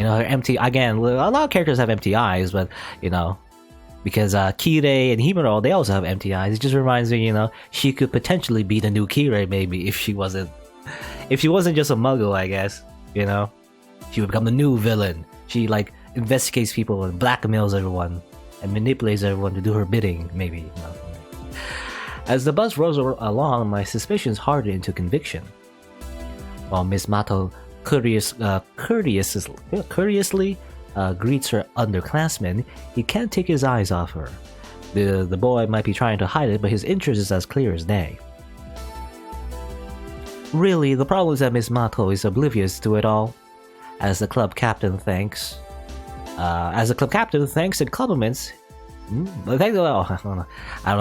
You know, her empty... Again, a lot of characters have empty eyes, but, you know... Because Kirei and Himuro, they also have empty eyes. It just reminds me, you know, she could potentially be the new Kirei, maybe, if she wasn't just a muggle, I guess. You know? She would become the new villain. She, like, investigates people and blackmails everyone. And manipulates everyone to do her bidding, maybe. You know? As the bus rolls along, my suspicions harden into conviction. While Miss Mato courteously greets her underclassmen, he can't take his eyes off her. The boy might be trying to hide it, but his interest is as clear as day. Really, the problem is that Miss Mato is oblivious to it all. As the club captain thanks and compliments... I don't know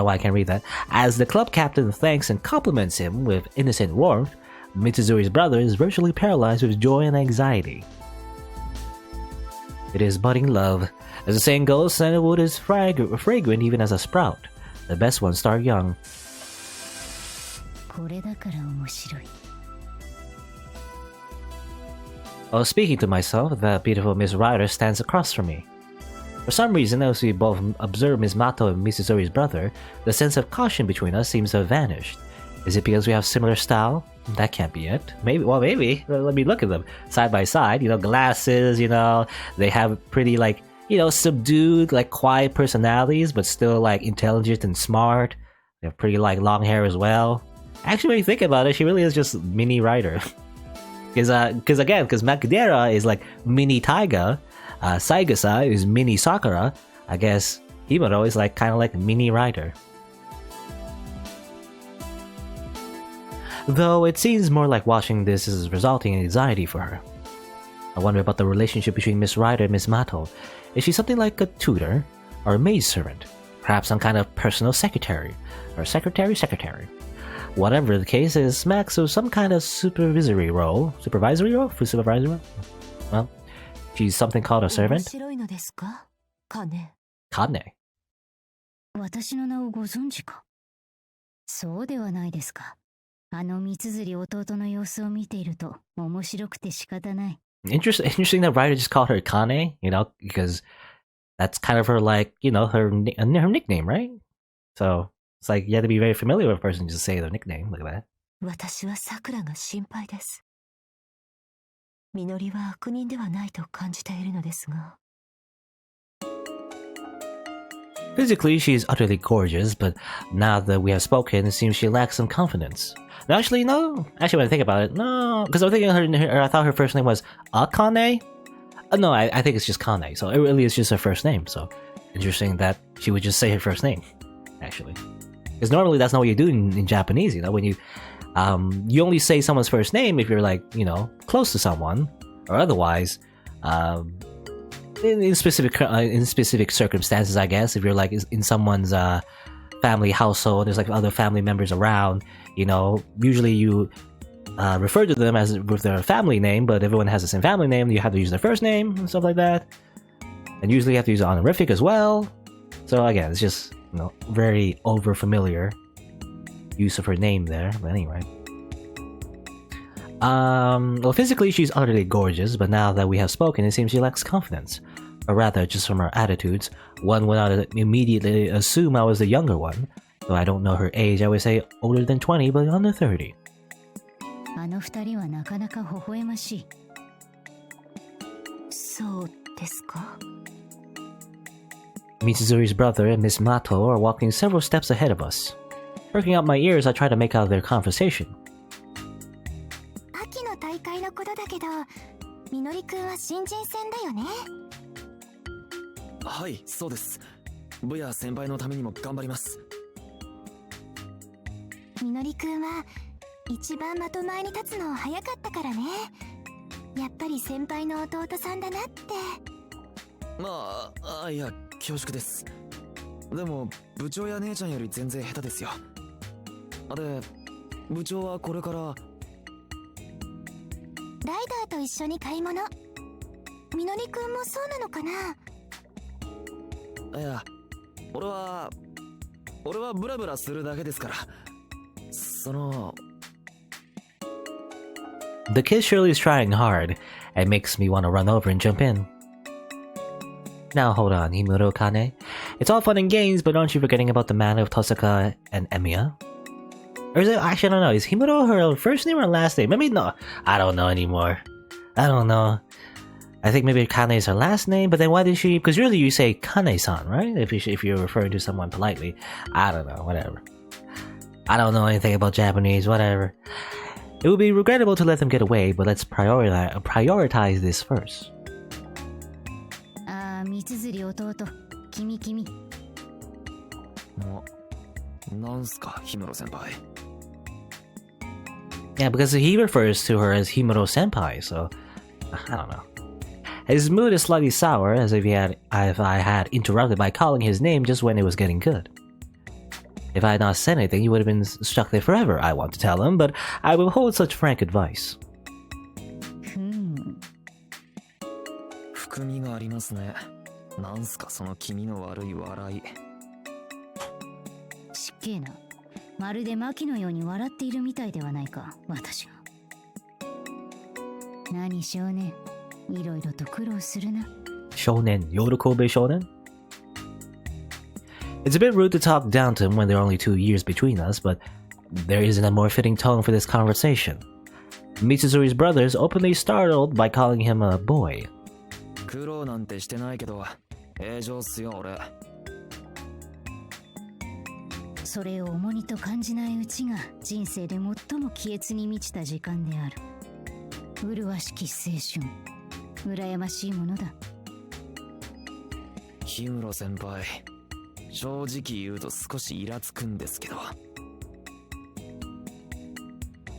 why I can't read that. As the club captain thanks and compliments him with innocent warmth, Mitsuzuri's brother is virtually paralyzed with joy and anxiety. It is budding love. As the saying goes, sandalwood is fragrant even as a sprout. The best ones start young. I was speaking to myself, that beautiful Miss Ryder stands across from me. For some reason, as we both observe Miss Mato and Mitsuzuri's brother, the sense of caution between us seems to have vanished. Is it because we have similar style? That can't be it. Maybe. Let me look at them. Side by side, you know, glasses, you know, they have pretty, like, you know, subdued, like, quiet personalities, but still, like, intelligent and smart. They have pretty, like, long hair as well. Actually, when you think about it, she really is just mini Ryder. Because Makidera is, like, mini Taiga. Saigasa is mini Sakura. I guess Himuro is like kind of like mini Ryder. Though it seems more like watching this is resulting in anxiety for her. I wonder about the relationship between Miss Ryder and Miss Mato. Is she something like a tutor or a maidservant? Perhaps some kind of personal secretary or secretary? Whatever the case is, smacks of some kind of supervisory role. Supervisory role? Well, she's something called a servant. Kane. 私の名をご存知か。そうではないですか。あの三綴弟の様子を見ていると面白くて仕方ない。Interesting that Ryder just called her Kane, you know, because that's kind of her, like, you know, her nickname, right? So it's like you have to be very familiar with a person just to say their nickname. Look at that. 私は桜が心配です。みのりは悪人ではないと感じているのですが。Physically, she is utterly gorgeous, but now that we have spoken, it seems she lacks some confidence. No, actually, no. Actually, when I think about it, no. Because I'm thinking I thought her first name was Akane. No, I think it's just Kane. So it really is just her first name. So interesting that she would just say her first name, actually. Because normally that's not what you do in Japanese, you know, when you only say someone's first name if you're, like, you know, close to someone, or otherwise, in specific circumstances, I guess, if you're, like, in someone's family household, there's, like, other family members around, you know, usually you refer to them as with their family name, but everyone has the same family name, you have to use their first name and stuff like that, and usually you have to use an honorific as well. So again, it's just, you know, very over familiar use of her name there, but anyway. Well, physically she's utterly gorgeous, but now that we have spoken, it seems she lacks confidence. Or rather, just from her attitudes, one would not immediately assume I was the younger one. Though I don't know her age, I would say older than 20, but under 30. あの二人はなかなか微笑ましい。そうですか。Mitsuzuri's brother and Miss Mato are walking several steps ahead of us. Perking up my ears, I try to make out their conversation. 秋の大会のことだけど、みのりくんは新人戦だよね。はい、そうです。部や先輩のためにも頑張ります。みのりくんは一番的前に立つの早かったからね。やっぱり先輩の弟さんだなって。まあ、いや、恐縮です。でも部長や姉ちゃんより全然下手ですよ。で、部長はこれからライダーと一緒に買い物。みのりくんもそうなのかな。いや、俺はブラブラするだけですから。The kid surely is trying hard, and makes me want to run over and jump in. Now hold on, Himuro Kane. It's all fun and games, but aren't you forgetting about the matter of Tohsaka and Emiya? Or is it, actually I don't know, is Himuro her first name or last name? Maybe no, I don't know anymore. I don't know. I think maybe Kane is her last name, but then why did she, because usually you say Kane-san, right? If you're referring to someone politely. I don't know, whatever. I don't know anything about Japanese, whatever. It would be regrettable to let them get away, but let's prioritize this first. Yeah, because he refers to her as Himuro Senpai, so I don't know. His mood is slightly sour, as if I had interrupted by calling his name just when it was getting good. If I had not said anything, he would have been stuck there forever, I want to tell him, but I withhold such frank advice. Shonen, Yorukobe Shonen? It's a bit rude to talk down to him when there are only 2 years between us, but there isn't a more fitting tone for this conversation. Mitsuzuri's brother is openly startled by calling him a boy.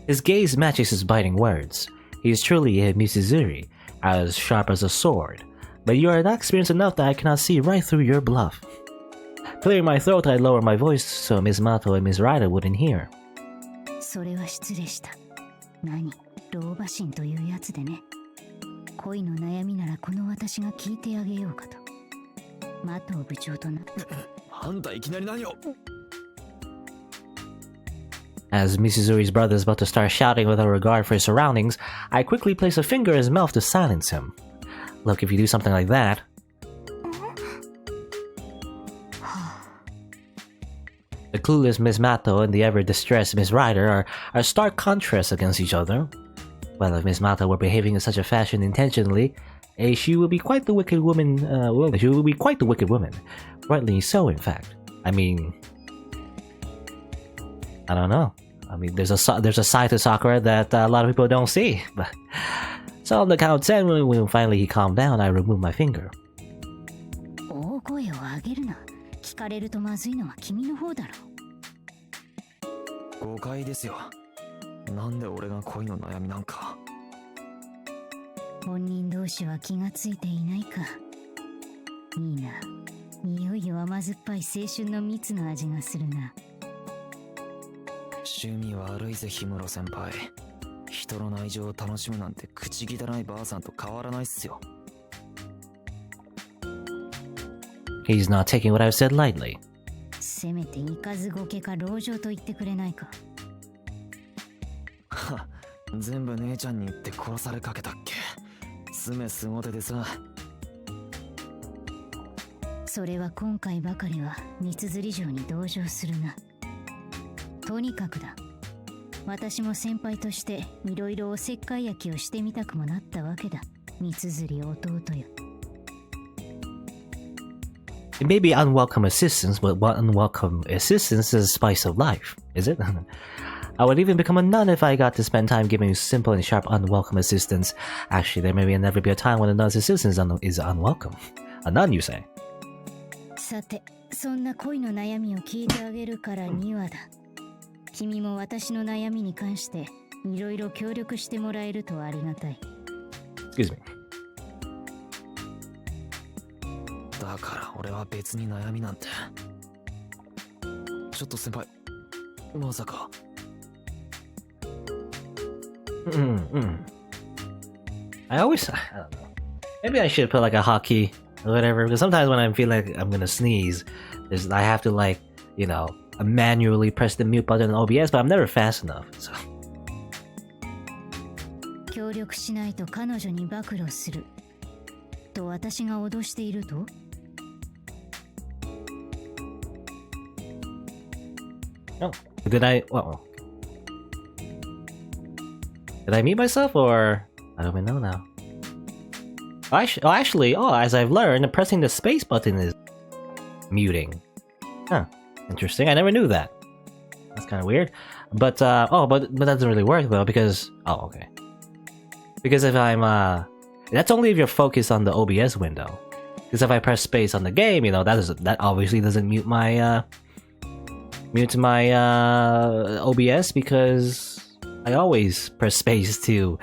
His gaze matches his biting words. He is truly a Mitsuzuri, as sharp as a sword, but you are not experienced enough that I cannot see right through your bluff. Clearing my throat, I lower my voice so Ms. Mato and Ms. Ryder wouldn't hear. As Mitsuzuri's brother is about to start shouting without regard for his surroundings, I quickly place a finger in his mouth to silence him. Look, if you do something like that... The clueless Miss Mato and the ever-distressed Miss Ryder are stark contrasts against each other. Well, if Miss Mato were behaving in such a fashion intentionally, she would be quite the wicked woman. She would be quite the wicked woman. Rightly so, in fact. I mean, I don't know. I mean, there's a side to Sakura that a lot of people don't see. But so on the count of 10, when finally he calmed down, I removed my finger. He's not taking what I've said lightly. It may be unwelcome assistance, but what unwelcome assistance is the spice of life, is it? I would even become a nun if I got to spend time giving simple and sharp unwelcome assistance. Actually, there may never be a time when a nun's assistance is unwelcome. A nun, you say? Excuse me. だから俺は別に悩みなんて。ちょっと先輩、まさか。I don't know. Maybe I should put like a hotkey or whatever, because sometimes when I feel like I'm gonna sneeze, I have to like, manually press the mute button in OBS, but I'm never fast enough, so. 協力しないと彼女に暴露すると私が脅していると。Oh, did I? Well, did I mute myself, or I don't even know now. Actually, as I've learned, pressing the space button is muting. Huh? Interesting. I never knew that. That's kind of weird. But but that doesn't really work though because okay. Because if I'm that's only if you're focused on the OBS window. Because if I press space on the game, you know, that obviously doesn't mute my OBS because I always press space to,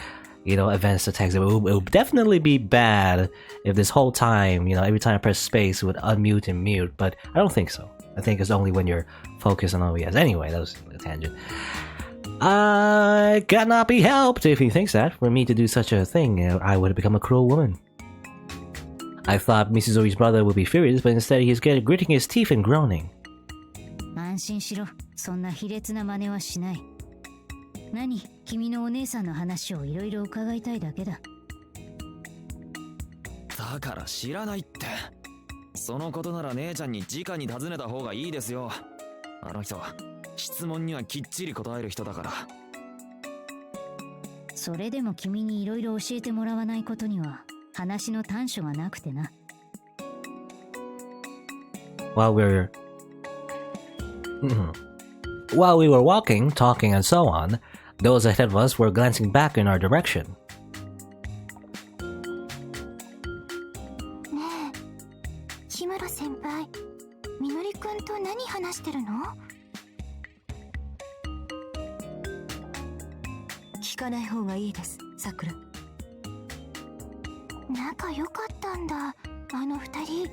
you know, advance the text. It would definitely be bad if this whole time, you know, every time I press space it would unmute and mute, but I don't think so. I think it's only when you're focused on OBS. Anyway, that was a tangent. I cannot be helped if he thinks that. For me to do such a thing, I would have become a cruel woman. I thought Mizuzori's brother would be furious, but instead he's gritting his teeth and groaning. 安心しろ。そんな卑劣な真似はしない。何？君のお姉さんの話をいろいろ伺いたいだけだ。だから知らないって。そのことなら姉ちゃんに直に尋ねた方がいいですよ。あの人、質問にはきっちり答える人だから。それでも君にいろいろ教えてもらわないことには話の短所がなくてな。While we were walking, talking, and so on, those ahead of us were glancing back in our direction. ねえ、日村先輩、みのりくんと何話してるの？聞かない方がいいです、さくら。仲良かったんだ、あの二人。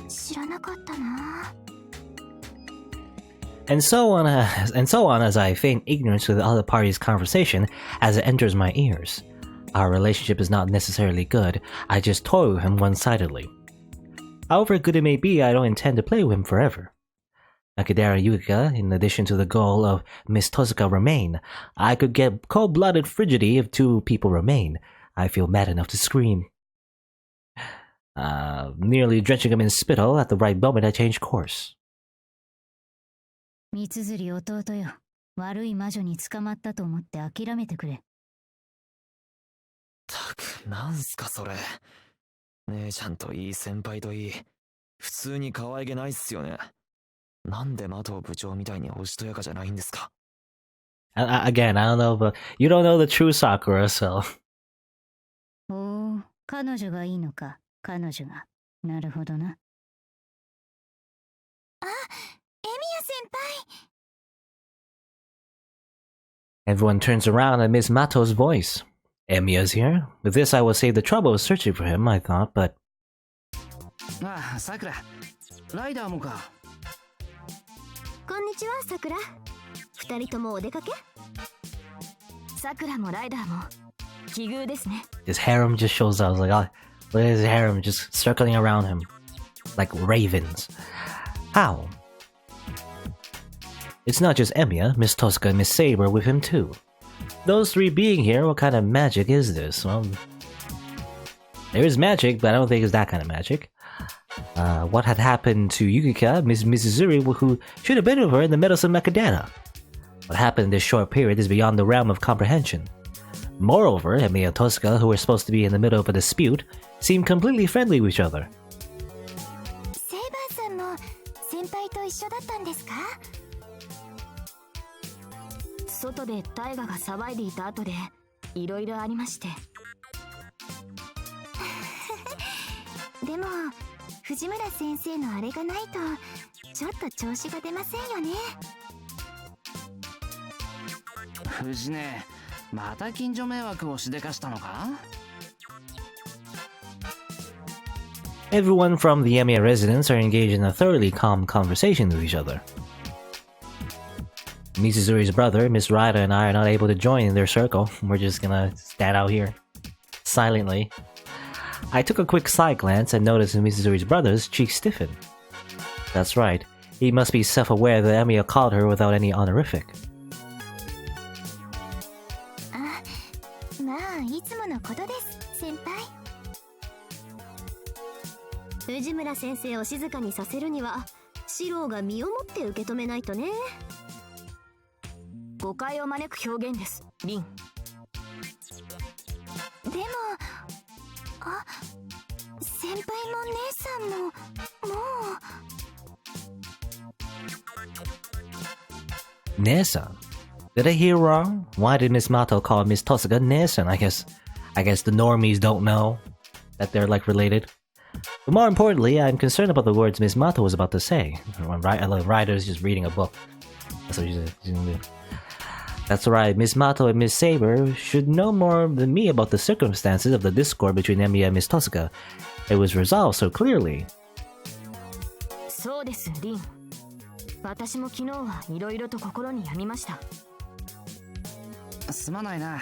知らなかったな。And so on as I feign ignorance to the other party's conversation as it enters my ears. Our relationship is not necessarily good, I just toy with him one-sidedly. However good it may be, I don't intend to play with him forever. Nakadara and Yukika, in addition to the goal of Miss Tohsaka remain. I could get cold-blooded frigidity if two people remain. I feel mad enough to scream. Nearly drenching him in spittle, at the right moment I changed course. 三綴弟よ、悪い魔女に捕まったと思って諦めてくれ。たく、なんすかそれ。姉ちゃんといい先輩といい、普通に可愛げないっすよね。なんで麻藤部長みたいにおしとやかじゃないんですか。Again, I don't know, but you don't know the true Sakura, so. おお、彼女がいいのか、彼女が。なるほどな。あ、Emiya先輩。Everyone turns around amidst Mato's voice. Emiya's here. With this, I will save the trouble of searching for him, I thought, but... ああ、さくら。ライダーもか。こんにちは、さくら。二人ともお出かけ？さくらもライダーも奇遇ですね。His harem just shows up. I was like, oh, look at his harem just circling around him. Like ravens. How? It's not just Emiya, Miss Tohsaka and Miss Saber with him too. Those three being here, what kind of magic is this? Well, there is magic, but I don't think it's that kind of magic. What had happened to Yukika, Miss Mizuzori, who should have been with her in the meddlesome Macadana? What happened in this short period is beyond the realm of comprehension. Moreover, Emiya and Tohsaka, who were supposed to be in the middle of a dispute, seemed completely friendly with each other. Saber さんも先輩と一緒だったんですか？外で大河が騒いでいた後でいろいろありまして。でも藤村先生のあれがないとちょっと調子が出ませんよね。藤ね、また近所迷惑をしでかしたのか？ Everyone from the Emiya residence are engaged in a thoroughly calm conversation with each other. Mizuzori's brother, Miss Ryder, and I are not able to join in their circle. We're just gonna stand out here, silently. I took a quick side glance and noticed Mizuzori's brother's cheeks stiffen. That's right, he must be self-aware that Emiya called her without any honorific. あ、まあいつものことです先輩。藤村先生を静かにさせるにはシロウが身をもって受け止めないとね。誤解を招く表現ですリン。でも先輩も姉さんももう。Nesan? Did I hear wrong? Why did Miss Mato call Miss Tohsaka Nesan? I guess the normies don't know that they're like related. But more importantly, I'm concerned about the words Miss Mato was about to say. Writer's just reading a book. That's what she's gonna do. That's right, Miss Mato and Miss Saber should know more than me about the circumstances of the discord between Emiya and Miss Tohsaka. It was resolved so clearly. そうですリン。私も昨日はいろいろと心に病みました。すまないな、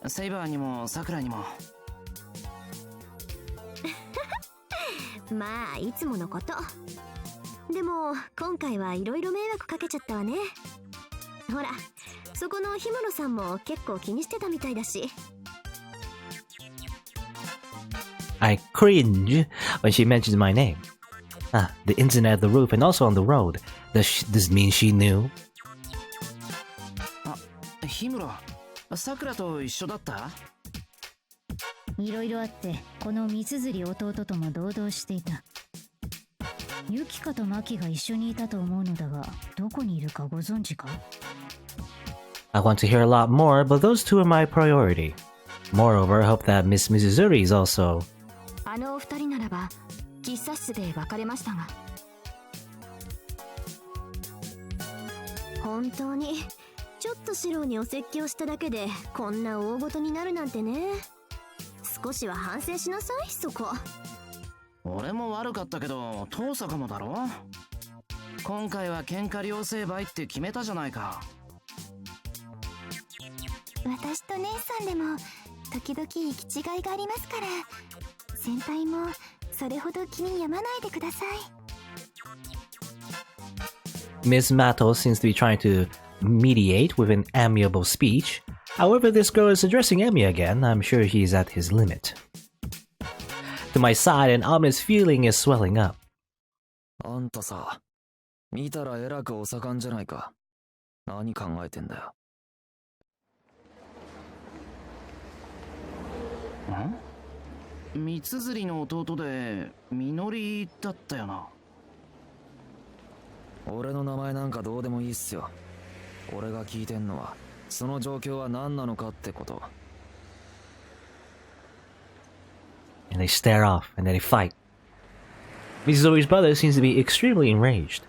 セイバーにもさくらにも。まあいつものこと。でも今回はいろいろ迷惑かけちゃったわね。ほらそこの氷室さんも結構気にしてたみたいだし。I cringe when she mentions my name. The internet at the roof and also on the road. Does this mean she knew? 氷室、さくらと一緒だった？いろいろあってこの三綴弟とも同道していた。ユキカとマキが一緒にいたと思うのだが、どこにいるかご存知か？ I want to hear a lot more, but those two are my priority. Moreover, I hope that Miss Mizuzuri is also... あのお二人ならば喫茶室で別れましたが。本当にちょっとシロウにお説教しただけでこんな大ごとになるなんてね。少しは反省しなさいそこ。俺も悪かったけど遠坂もだろ。今回は喧嘩両成敗って決めたじゃないか。私と姉さんでも時々行き違いがありますから、先輩もそれほど気に病まないでください。 Miss Mato seems to be trying to mediate with an amiable speech. However, this girl is addressing Emiya again. I'm sure he's at his limit. To my side, an ominous feeling is swelling up. あんたさ、見たらえらくお盛んじゃないか。何考えてんだよ。三綴の弟でみのりだったよな。俺の名前なんかどうでもいいっすよ。俺が聞いてんのはその状況は何なのかってこと。 And they stare off, and then they fight. Mizuzori's brother seems to be extremely enraged.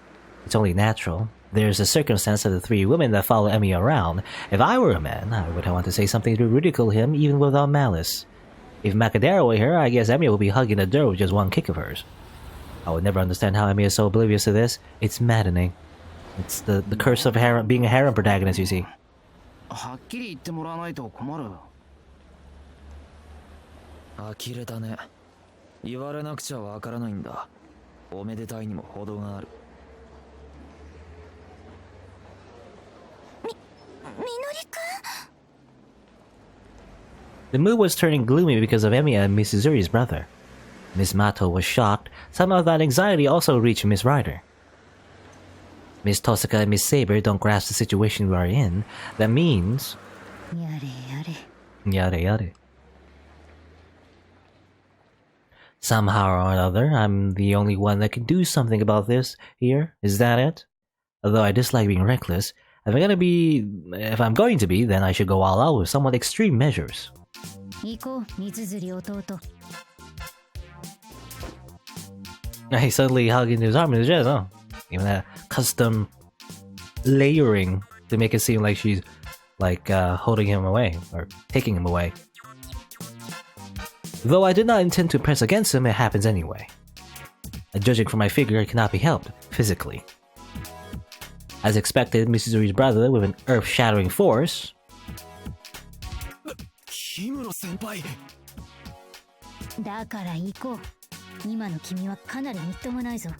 It's only natural. There's a circumstance of the three women that follow Emiya around. If I were a man, I would want to say something to ridicule him even without malice. If Macadera were here, I guess Emiya would be hugging the dirt with just one kick of hers. I would never understand how Emiya is so oblivious to this. It's maddening. It's the curse of being a harem protagonist, you see. はっきり言ってもらわないと困る。呆れたね。言われなくちゃわからないんだ。おめでたいにも程がある。みのりくん。 The mood was turning gloomy because of Emiya and Mizuzuri's brother. Miss Mato was shocked. Some of that anxiety also reached Miss Ryder. Miss Tohsaka and Miss Saber don't grasp the situation we are in. That means... やれやれ。 Yada yada. Somehow or other, I'm the only one that can do something about this here. Is that it? Although I dislike being reckless, if I'm going to be, then I should go all out with somewhat extreme measures. 行こう、三綴弟。 He's suddenly hugging his arm in his chest, huh? Even that custom layering to make it seem like she's holding him away or taking him away. Though I did not intend to press against him, it happens anyway. Judging from my figure, it cannot be helped physically. As expected, Mizuzuri's brother, with an earth-shattering force... 氷室先輩。だから行こう。今の君はかなりみっともないぞ。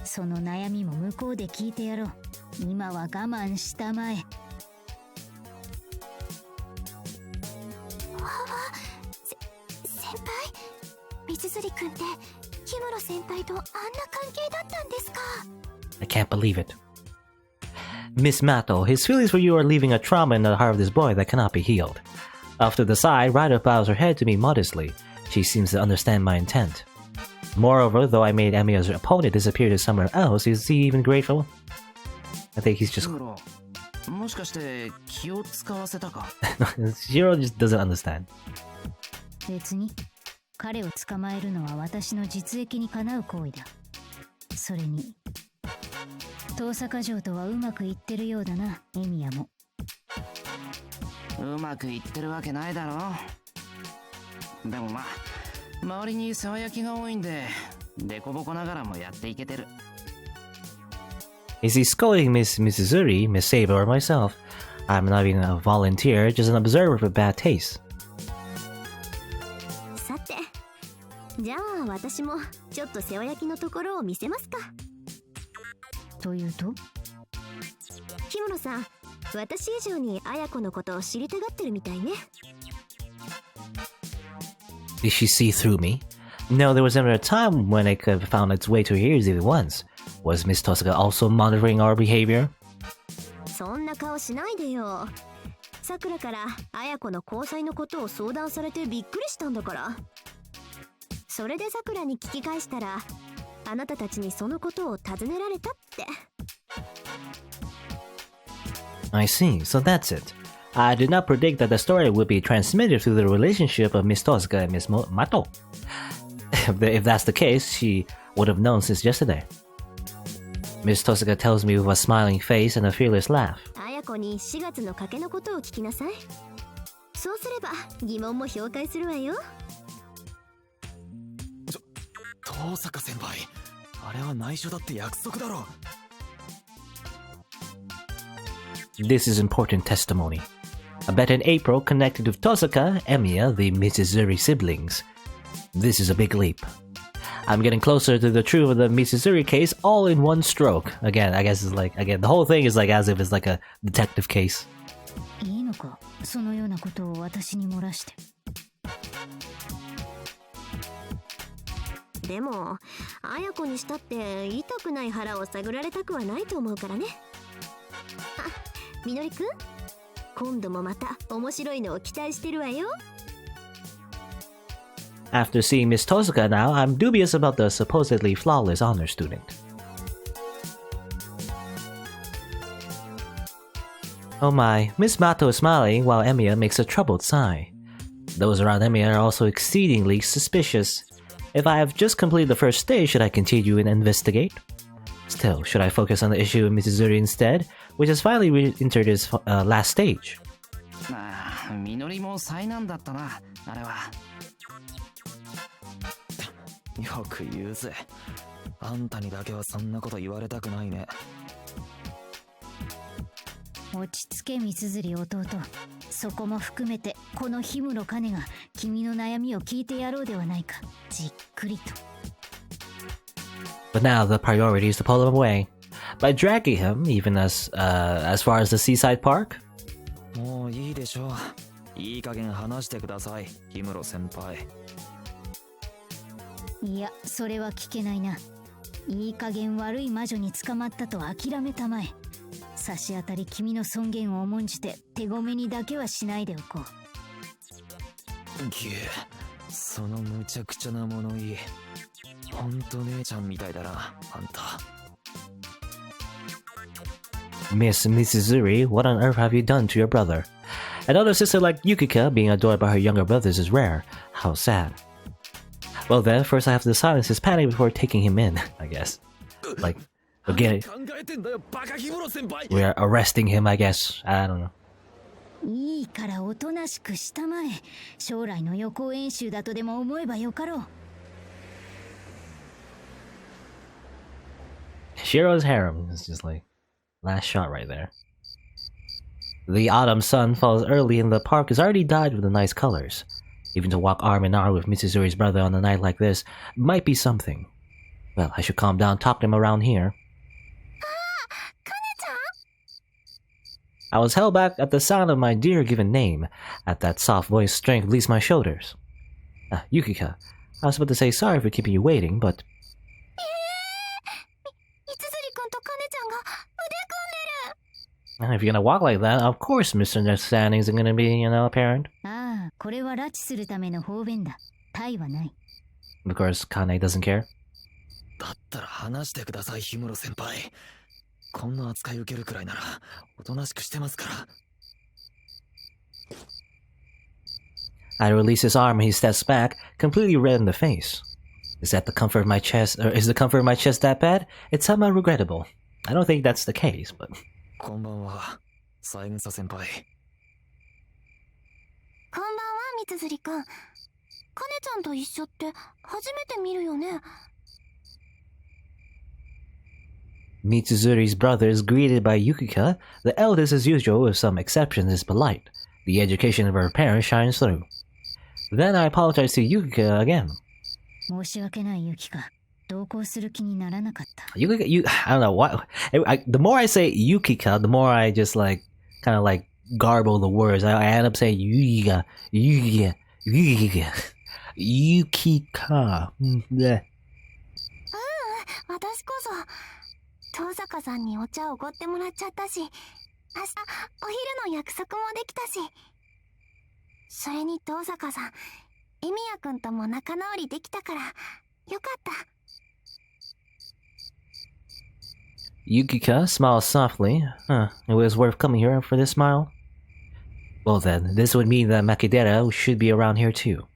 その悩みも向こうで聞いてやろう。今は我慢したまえ。輩、水釣りくんって氷室先輩とあんな関係だったんですか？ I can't believe it. Miss Mato, his feelings for you are leaving a trauma in the heart of this boy that cannot be healed. Off to the side, Ryder bows her head to me modestly. She seems to understand my intent. Moreover, though I made Emiya's opponent disappear to somewhere else, is he even grateful? I think he's just... もしかして気を使わせたか？ Shiro just doesn't understand. 別に彼を捕まえるのは私の実益にかなう行為だ。それに遠坂城とはうまくいってるようだな、エミヤも。うまくいってるわけないだろう。でもまあ周りに世話焼きが多いんでデコボコながらもやっていけてる。Is he scolding Miss Mizuzuri, Miss Saber, or myself? I'm not even a volunteer, just an observer with bad taste. さて、じゃあ私もちょっと世話焼きのところを見せますか。というと？氷室さん、私以上に綾子のことを知りたがってるみたいね。Did she see through me? No, there was never a time when it could have found its way to her ears even once. Was Miss Tohsaka also monitoring our behavior? そんな顔しないでよ。さくらから綾子の交際のことを相談されてびっくりしたんだから。それでさくらに聞き返したら、あなたたちにそのことを尋ねられたって。I see, so that's it. I did not predict that the story would be transmitted through the relationship of Miss Tohsaka and Miss Mato. If that's the case, she would have known since yesterday. Miss Tohsaka tells me with a smiling face and a fearless laugh. 綾子に4月の賭けのことを聞きなさい。そうすれば疑問も氷解するわよ。遠坂先輩、あれは内緒だって約束だろ。This is important testimony. A bet in April connected with Tohsaka, Emiya, the Mizuzuri siblings. This is a big leap. I'm getting closer to the truth of the Mizuzuri case all in one stroke. Again, I guess it's like, the whole thing is like as if it's like a detective case. いいのか、そのようなことを私に漏らして。でも綾子にしたって痛くない腹を探られたくはないと思うからね。あ、みのりくん、今度もまた面白いのを期待してるわよ。After seeing Miss Tohsaka now, I'm dubious about the supposedly flawless honor student. Oh my, Miss Mato is smiling while Emiya makes a troubled sigh. Those around Emiya are also exceedingly suspicious. If I have just completed the first stage, should I continue and investigate? Still, should I focus on the issue of Mizuzuri instead, which has finally entered its last stage? まあ、みのりも災難だったな、あれは。よく言うぜ。あんたにだけはそんなこと言われたくないね。落ち着け、みつづり弟。そこも含めてこの氷室カネが君の悩みを聞いてやろうではないか。じっくりと。But now the priority is to pull him away. By dragging him, even as far as the seaside park? もういいでしょう。いい加減話してください、氷室先輩。いや、それは聞けないな。いい加減悪い魔女に捕まったと諦めたまえ。差し当たり君の尊厳を重んじて手ごめにだけはしないでおこう。げえ、そのむちゃくちゃな物言い。ほんと姉ちゃんみたいだな、あんた。Miss Mizuzuri, what on earth have you done to your brother? An older sister like Yukika being adored by her younger brothers is rare. How sad. Well then, first I have to silence his panic before taking him in, I guess. Like, again, we are arresting him, I guess. I don't know. いいからおとなしくしたまえ。将来の予行演習だとでも思えばよかろう。Shiro's harem is just like last shot right there. The autumn sun falls early and the park is already dyed with the nice colors. Even to walk arm in arm with Mizuzuri's brother on a night like this might be something. Well, I should calm down, talk to him around here. I was held back at the sound of my dear given name. At that soft voice, strength leaves my shoulders. Yukika, I was about to say sorry for keeping you waiting, but... みつづりくんとカネちゃんが腕組んでる。 If you're gonna walk like that, of course misunderstandings are gonna be, apparent. ああ、これは拉致するための方便だ。対はない。Of course, Kane doesn't care. だったら話してください、氷室先輩。こんな扱い受けるくらいなら、おとなしくしてますから。I release his arm and he steps back, completely red in the face. Is that the comfort of my chest, or is the comfort of my chest that bad? It's somehow regrettable. I don't think that's the case, but... こんばんは、三枝先輩。こんばんは、みつづりくん。カネちゃんと一緒って初めて見るよね。Mitsuzuri's brother is greeted by Yukika. The eldest, as usual, with some exceptions, is polite. The education of her parents shines through. Then I apologize to Yukika again. 申し訳ないユキカ。同行する気にならなかった。Yukika, I don't know why. The more I say Yukika, the more I just kind of garble the words. I end up saying Yukika, Yukika, Yukika, Yukika. 私こそ遠坂さんにお茶をおごってもらっちゃったし、明日お昼の約束もできたし、それに遠坂さん、エミヤくんとも仲直りできたからよかった。Yukika smiles softly. It was worth coming here for this smile. Well then, this would mean that Makidera should be around here too.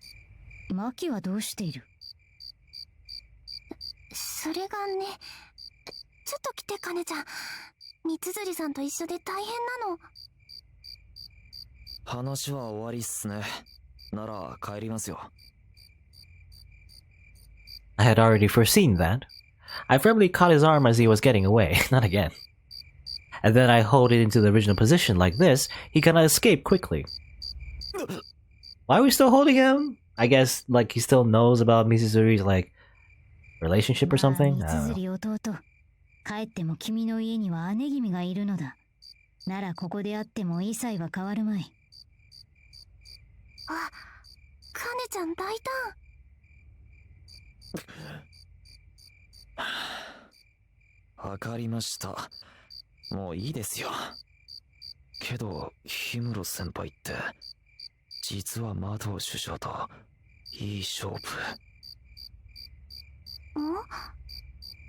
マキはどうしている？それがね、ちょっと来てカネちゃん。みつづりさんと一緒で大変なの。話は終わりっすね。なら帰りますよ。I had already foreseen that. I firmly caught his arm as he was getting away. Not again. And then I hold it into the original position like this. He cannot escape quickly. Why are we still holding him? I guess he still knows about Mitsuzuri's relationship or something? みつづり弟。帰っても君の家には姉君がいるのだ。ならここであっても一切は変わるまい。あ、カネちゃん大胆。わかりました。もういいですよ。けど、氷室先輩って、実は魔導首相といい勝負。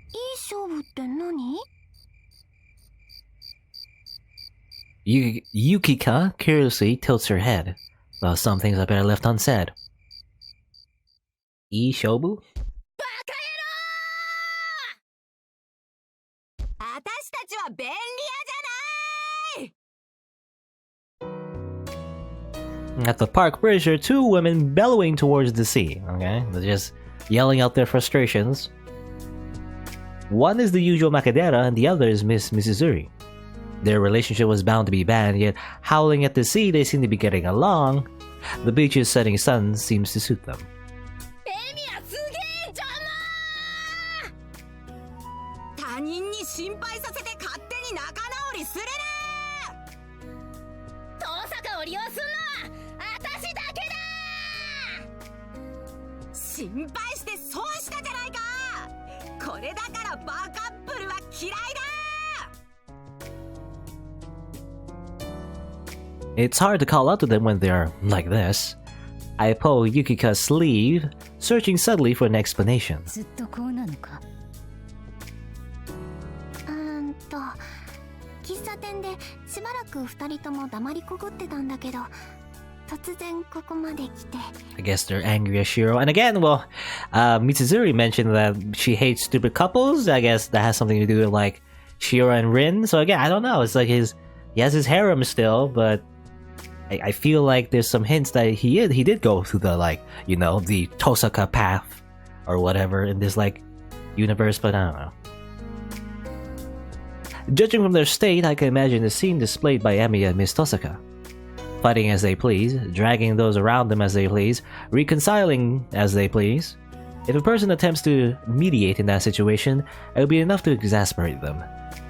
いい勝負って何？ Yukika curiously tilts her head. Well, some things are better left unsaid. Shobu? 私たちは便利屋じゃない！ At the park bridge, there are two women bellowing towards the sea, okay? They're just yelling out their frustrations. One is the usual Makidera and the other is Miss Mitsuzuri. Their relationship was bound to be bad, yet howling at the sea, they seem to be getting along. The beach's setting sun seems to suit them. エミヤすげえ邪魔！他人に心配させて勝手に仲直りするな！遠坂を利用すんのは私だけだ！心配して損したじゃないか！これだからバカップルは嫌いだ！ It's hard to call out to them when they're like this. I pull Yukika's sleeve, searching subtly for an explanation. ずっとこうなのか？喫茶店でしばらく二人とも黙りこごってたんだけど、突然ここまで来て。I guess they're angry at Shirou. And again, Mitsuzuri mentioned that she hates stupid couples. I guess that has something to do with Shirou and Rin. So again, I don't know. It's he has his harem still, but I feel like there's some hints that he did go through the the Tohsaka path or whatever in this universe, but I don't know. Judging from their state, I can imagine the scene displayed by Emiya and Miss Tohsaka. Fighting as they please, dragging those around them as they please, reconciling as they please. If a person attempts to mediate in that situation, it would be enough to exasperate them.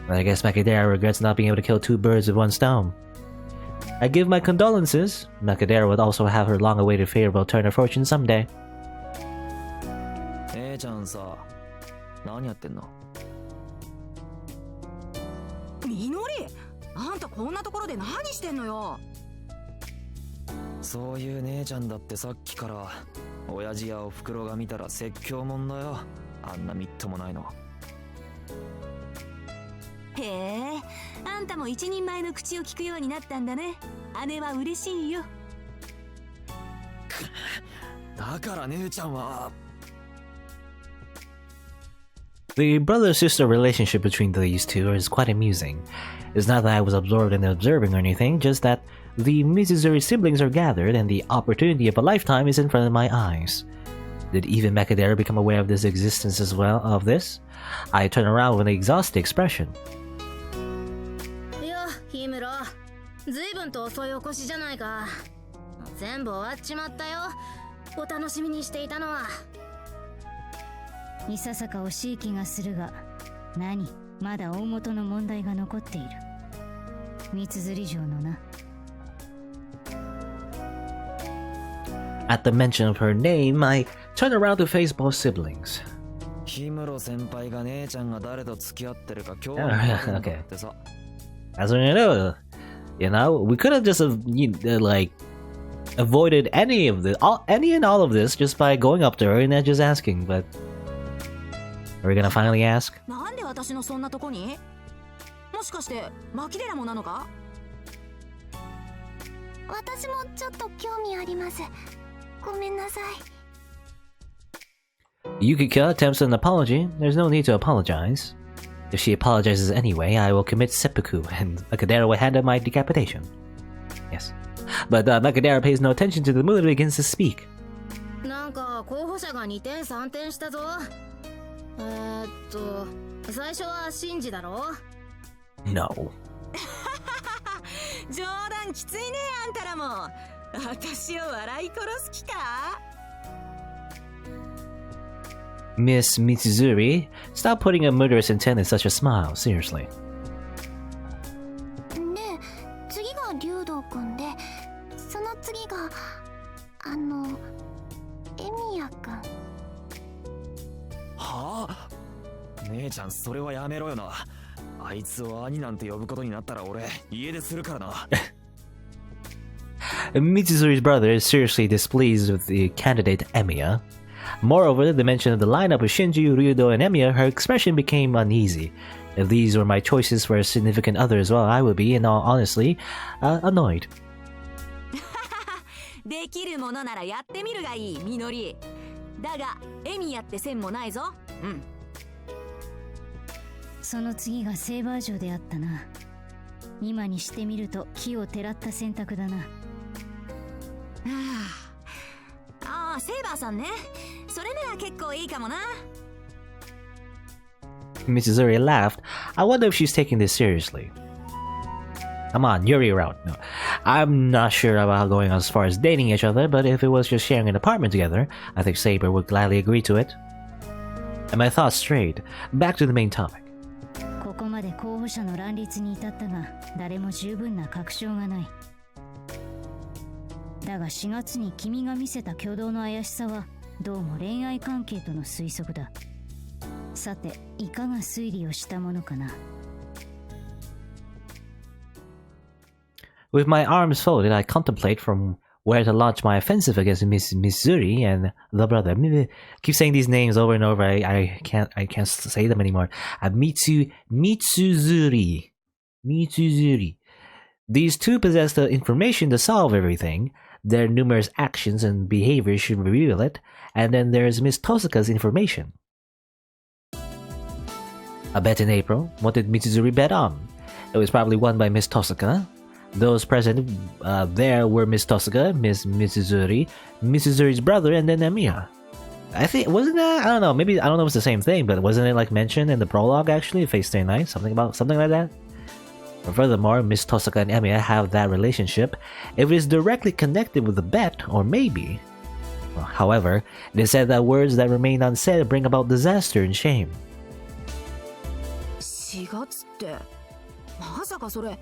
I guess Makidera regrets not being able to kill two birds with one stone. I give my condolences. Makidera would also have her long-awaited favorable turn of fortune someday. 姉ちゃんさ、何やってんの？みのり、あんたこんなところで何してんのよ。そういう姉ちゃんだってさっきから親父やおふくろが見たら説教もんだよ。あんなみっともないの。へえ、あんたも一人前の口を聞くようになったんだね。姉は嬉しいよ。だから姉ちゃんは。 The brother-sister relationship between these two is quite amusing. It's not that I was absorbed in observing or anything, just that the Mizuzuri siblings are gathered and the opportunity of a lifetime is in front of my eyes. Did even Mekadera become aware of this existence as well of this? I turn around with an exhausted expression. いや、ヒムロ、ずいぶんと遅いお越しじゃないか。全部終わっちまったよ。お楽しみにしていたのは。いささか惜しい気がするが、何、まだ大元の問題が残っている。三釣城のな。At the mention of her name, I turn around to face both siblings. ヒムロ先輩が姉ちゃんが誰と付き合ってるか興味あるんだってさ。As we know, we could have just like avoided any and all of this just by going up to her and then just asking. But are we gonna finally ask? なんで私のそんなとこに？もしかしてマキデラもなのか？私もちょっと興味あります。ごめんなさい。Yukika attempts an apology. There's no need to apologize. If she apologizes anyway, I will commit seppuku, and Makadera will handle my decapitation. Yes. But Makadera pays no attention to the mood and begins to speak. なんか候補者が2点3点したぞ。最初はシンジだろ？ No. 冗談きついね、あんたらも。私を笑い殺す気か？ Miss Mitsuzuri, stop putting a murderous intent in such a smile, seriously. で、次が竜道くんで、その次がエミヤくん。はあ？姉ちゃんそれはやめろよな。あいつを兄なんて呼ぶことになったら俺家出するからな。Mitsuzuri's brother is seriously displeased with the candidate Emiya. Moreover, the mention of the lineup of Shinji, Ryudo, and Emiya, her expression became uneasy. If these were my choices for a significant other as well, I would be, in all honesty, annoyed. できるものならやってみるがいい、みのり。だが、エミヤって線もないぞ。うん。その次がセーバー城であったな。今にしてみると木をてらった選択だな。ああ、セーバーさんね。それなら結構いいかもな。Mitsuzuri laughed. I wonder if she's taking this seriously. Come on, Yuri are out. No, I'm not sure about going as far as dating each other, but if it was just sharing an apartment together, I think Saber would gladly agree to it. And my thoughts strayed back to the main topic. ここまで候補者の乱立に至ったが、誰も十分な確証がない。だが4月に君が見せた挙動の怪しさは、どうも恋愛関係との推測だ。さて、いかが推理をしたものかな。With my arms folded, I contemplate from where to launch my offensive against Miss Mitsuzuri and the brother. Keep saying these names over and over. I can't say them anymore. Mitsuzuri. These two possess the information to solve everything. Their numerous actions and behaviors should reveal it. And then there's Miss Tohsaka's information. A bet in April. What did Mitsuzuri bet on? It was probably won by Miss Tohsaka. Those present there were Miss Tohsaka, Miss Mitsuzuri, Mitsuzuri's brother, and then Emiya. I think, wasn't that? I don't know. Maybe, I don't know if it's the same thing, but wasn't it like mentioned in the prologue actually? Face Day Night? Something like that? But furthermore, Miss Tohsaka and Emiya have that relationship. If it is directly connected with the bet, or maybe. Well, however, it is said that words that remain unsaid bring about disaster and shame. 4月って、まさかそれ。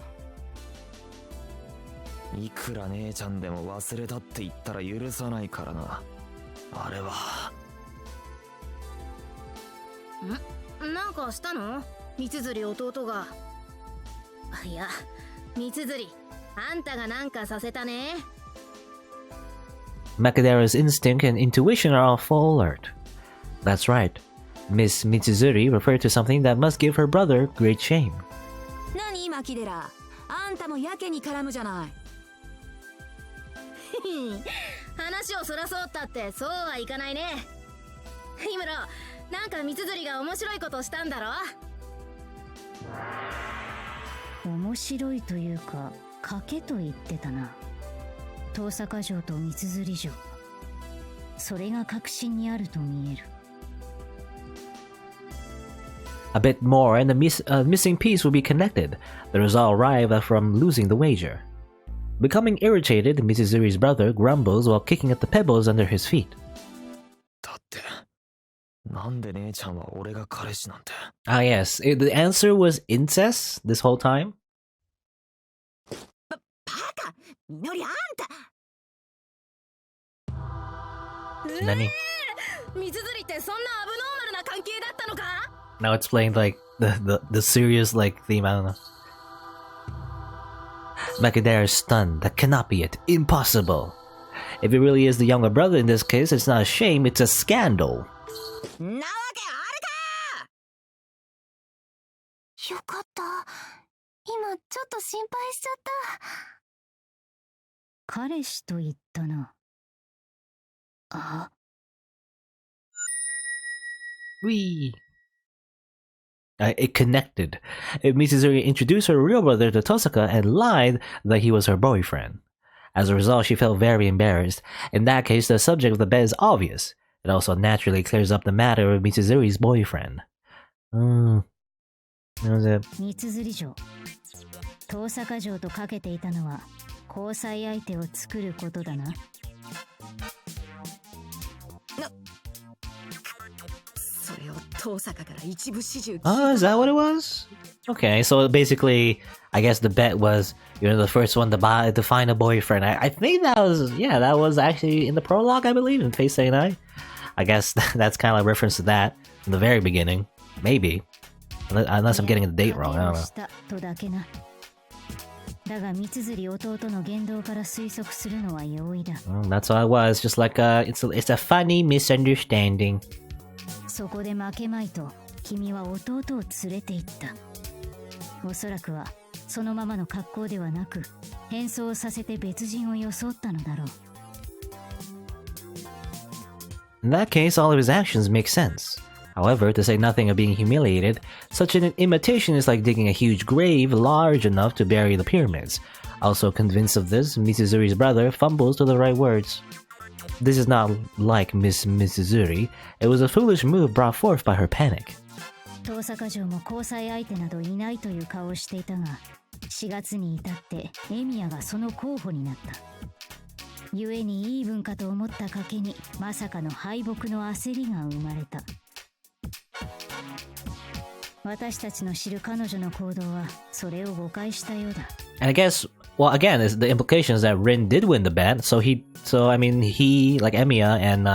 いくら姉ちゃんでも忘れたって言ったら許さないからな。あれはなんかしたの？三辻弟が。いや、三辻、あんたがなんかさせたね。Makadera's instinct and intuition are all full alert. That's right. Miss Mitsuzuri referred to something that must give her brother great shame. 何マキデラ、あんたもやけに絡むじゃない。話をそらそうったってそうはいかないね。ヒムロ、なんか三辻が面白いことしたんだろ？面白いというか賭けと言ってたな。遠坂城と三辻城、それが確信にあると見える。A bit more and the missing piece will be connected. The result arrived from losing the wager. Becoming irritated, Mitsuzuri's brother grumbles while kicking at the pebbles under his feet. だって、なんで姉ちゃんは俺が彼氏なんて。Ah yes, the answer was incest this whole time? バカ、みのりあんた。何？三辻ってそんなアブノーマルな関係だったのか？ Now explained like the serious like theme, I don't know. Makadera is stunned. That cannot be it. Impossible. If it really is the younger brother in this case, it's not a shame, it's a scandal. なわけあるか！よかった。今ちょっと心配しちゃった。彼氏と言ったな。あ。Whee! It connected. Mitsuzuri introduced her real brother to Tohsaka and lied that he was her boyfriend. As a result, she felt very embarrassed. In that case, the subject of the bet is obvious. It also naturally clears up the matter of Mitsuzuri's boyfriend. That was it. 三辻城、遠坂城とかけていたのは交際相手を作ることだな。それを遠坂から一部始終。Oh, is that what it was? Okay, so basically, I guess the bet was you're the first one to find a boyfriend. I think that was actually in the prologue, I believe, in Fate Stay Night. I guess that's kind of a reference to that in the very beginning. Maybe. Unless I'm getting the date wrong, I don't know. だが三辻弟の言動から推測するのは容易だ。That's all it was. Just like it's a funny misunderstanding. そこで負けまいと君は弟を連れて行った。おそらくはそのままの格好ではなく変装させて別人を装ったのだろう。In that case, all of his actions make sense. However, to say nothing of being humiliated, such an imitation is like digging a huge grave large enough to bury the pyramids. Also convinced of this, Mitsuzuri's brother fumbles to the right words. This is not like Miss Mitsuzuri. It was a foolish move brought forth by her panic. 遠坂城も交際相手などいないという顔をしていたが、4月に至ってエミヤがその候補になった。故にイーブンかと思った賭けにまさかの敗北の焦りが生まれた。私たちの知る彼女の行動はそれを誤解したようだ。And I guess, well, again, the implication is that Rin did win the bet. So he, like Emiya and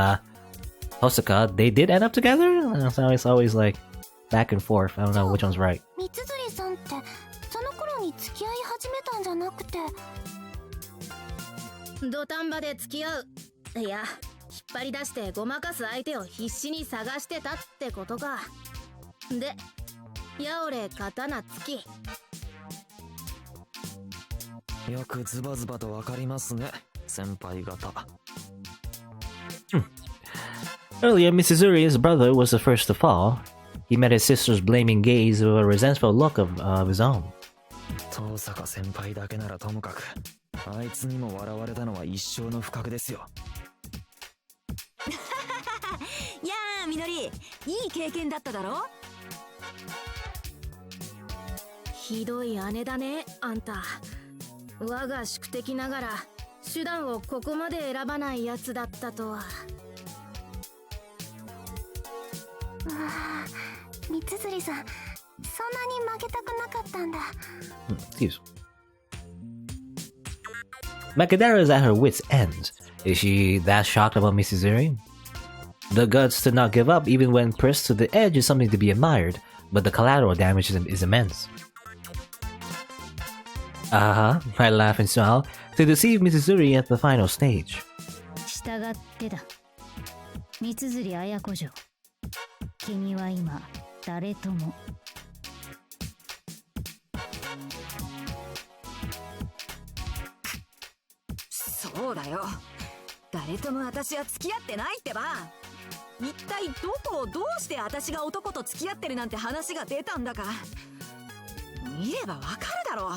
Tohsaka, they did end up together. So it's always like back and forth. I don't know which one's right. 三辻さんってその頃に付き合い始めたんじゃなくて。土壇場で付き合う。いや、引っ張り出してごまかす相手を必死に探してたってことか。で、やおれ刀つき。よくズバズバとわかりますね、先輩方。Earlier, Mitsuzuri's brother was the first to fall. He met his sister's blaming gaze with a resentful look of his own. 遠坂先輩だけならともかく、あいつにも笑われたのは一生の不覚ですよ。いやーみのり、いい経験だっただろ。ひどい姉だね、あんた。我が宿敵ながら手段をここまで選ばないやつだったとは。三辻さん、そんなに負けたくなかったんだ。Excuse. Makadera is at her wits' ends. Is she that shocked about Mitsuzuri? The guts to not give up even when pressed to the edge is something to be admired, but the collateral damage is immense. I laugh and smile to deceive Mitsuzuri at the final stage. 従ってだ。三辻綾子嬢。君は今誰とも。そうだよ。誰とも私は付き合ってないってば。一体どこをどうして私が男と付き合ってるなんて話が出たんだか。見ればわかるだろう。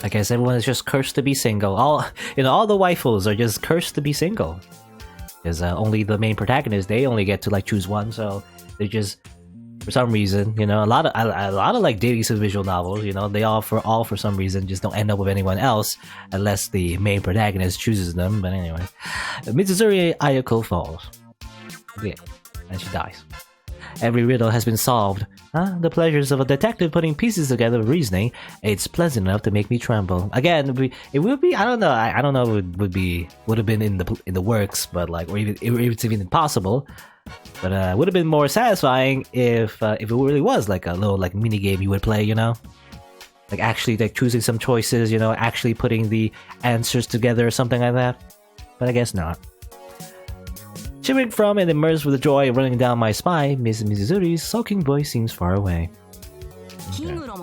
I guess everyone is just cursed to be single. All the waifus are just cursed to be single. Because only the main protagonists, they only get to like choose one, so they're just, for some reason, a lot of like dating visual novels, they all for some reason just don't end up with anyone else unless the main protagonist chooses them. But anyway, Mitsuzuri Ayako falls. Yeah, and she dies. Every riddle has been solved. The pleasures of a detective putting pieces together with reasoning. It's pleasant enough to make me tremble. Again, it would be. I don't know. I don't know. It would have been in the works, but like, or even if it's even possible. But it would have been more satisfying if it really was like a little like mini game you would play. Like actually like choosing some choices. Actually putting the answers together or something like that. But I guess not. Shivering from and immersed with the joy running down my spine, Miss Mitsuzuri's sulking voice seems far away. Okay. I don't know.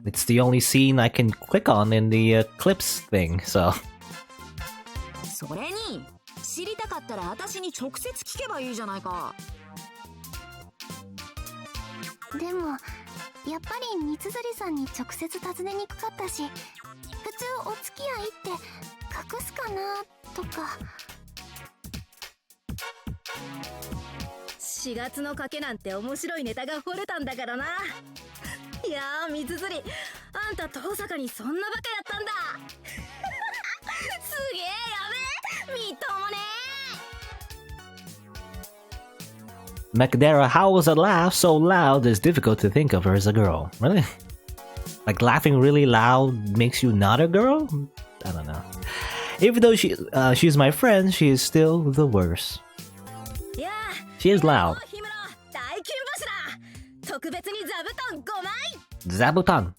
It's the only scene I can click on in the clips thing, so. それに知りたかったら私に直接聞けばいいじゃないか。でもやっぱり三辻さんに直接尋ねにくかったし、普通お付き合いって隠すかなとか。4月の賭けなんて面白いネタが掘れたんだからな。いやー三辻、あんた遠坂にそんなバカやったんだ。すげえやべえ、みっともねー。Macadera howls a laugh so loud it's difficult to think of her as a girl. Really? Like laughing really loud makes you not a girl? I don't know. Even though she's my friend, she is still the worst. She is loud. Zabuton.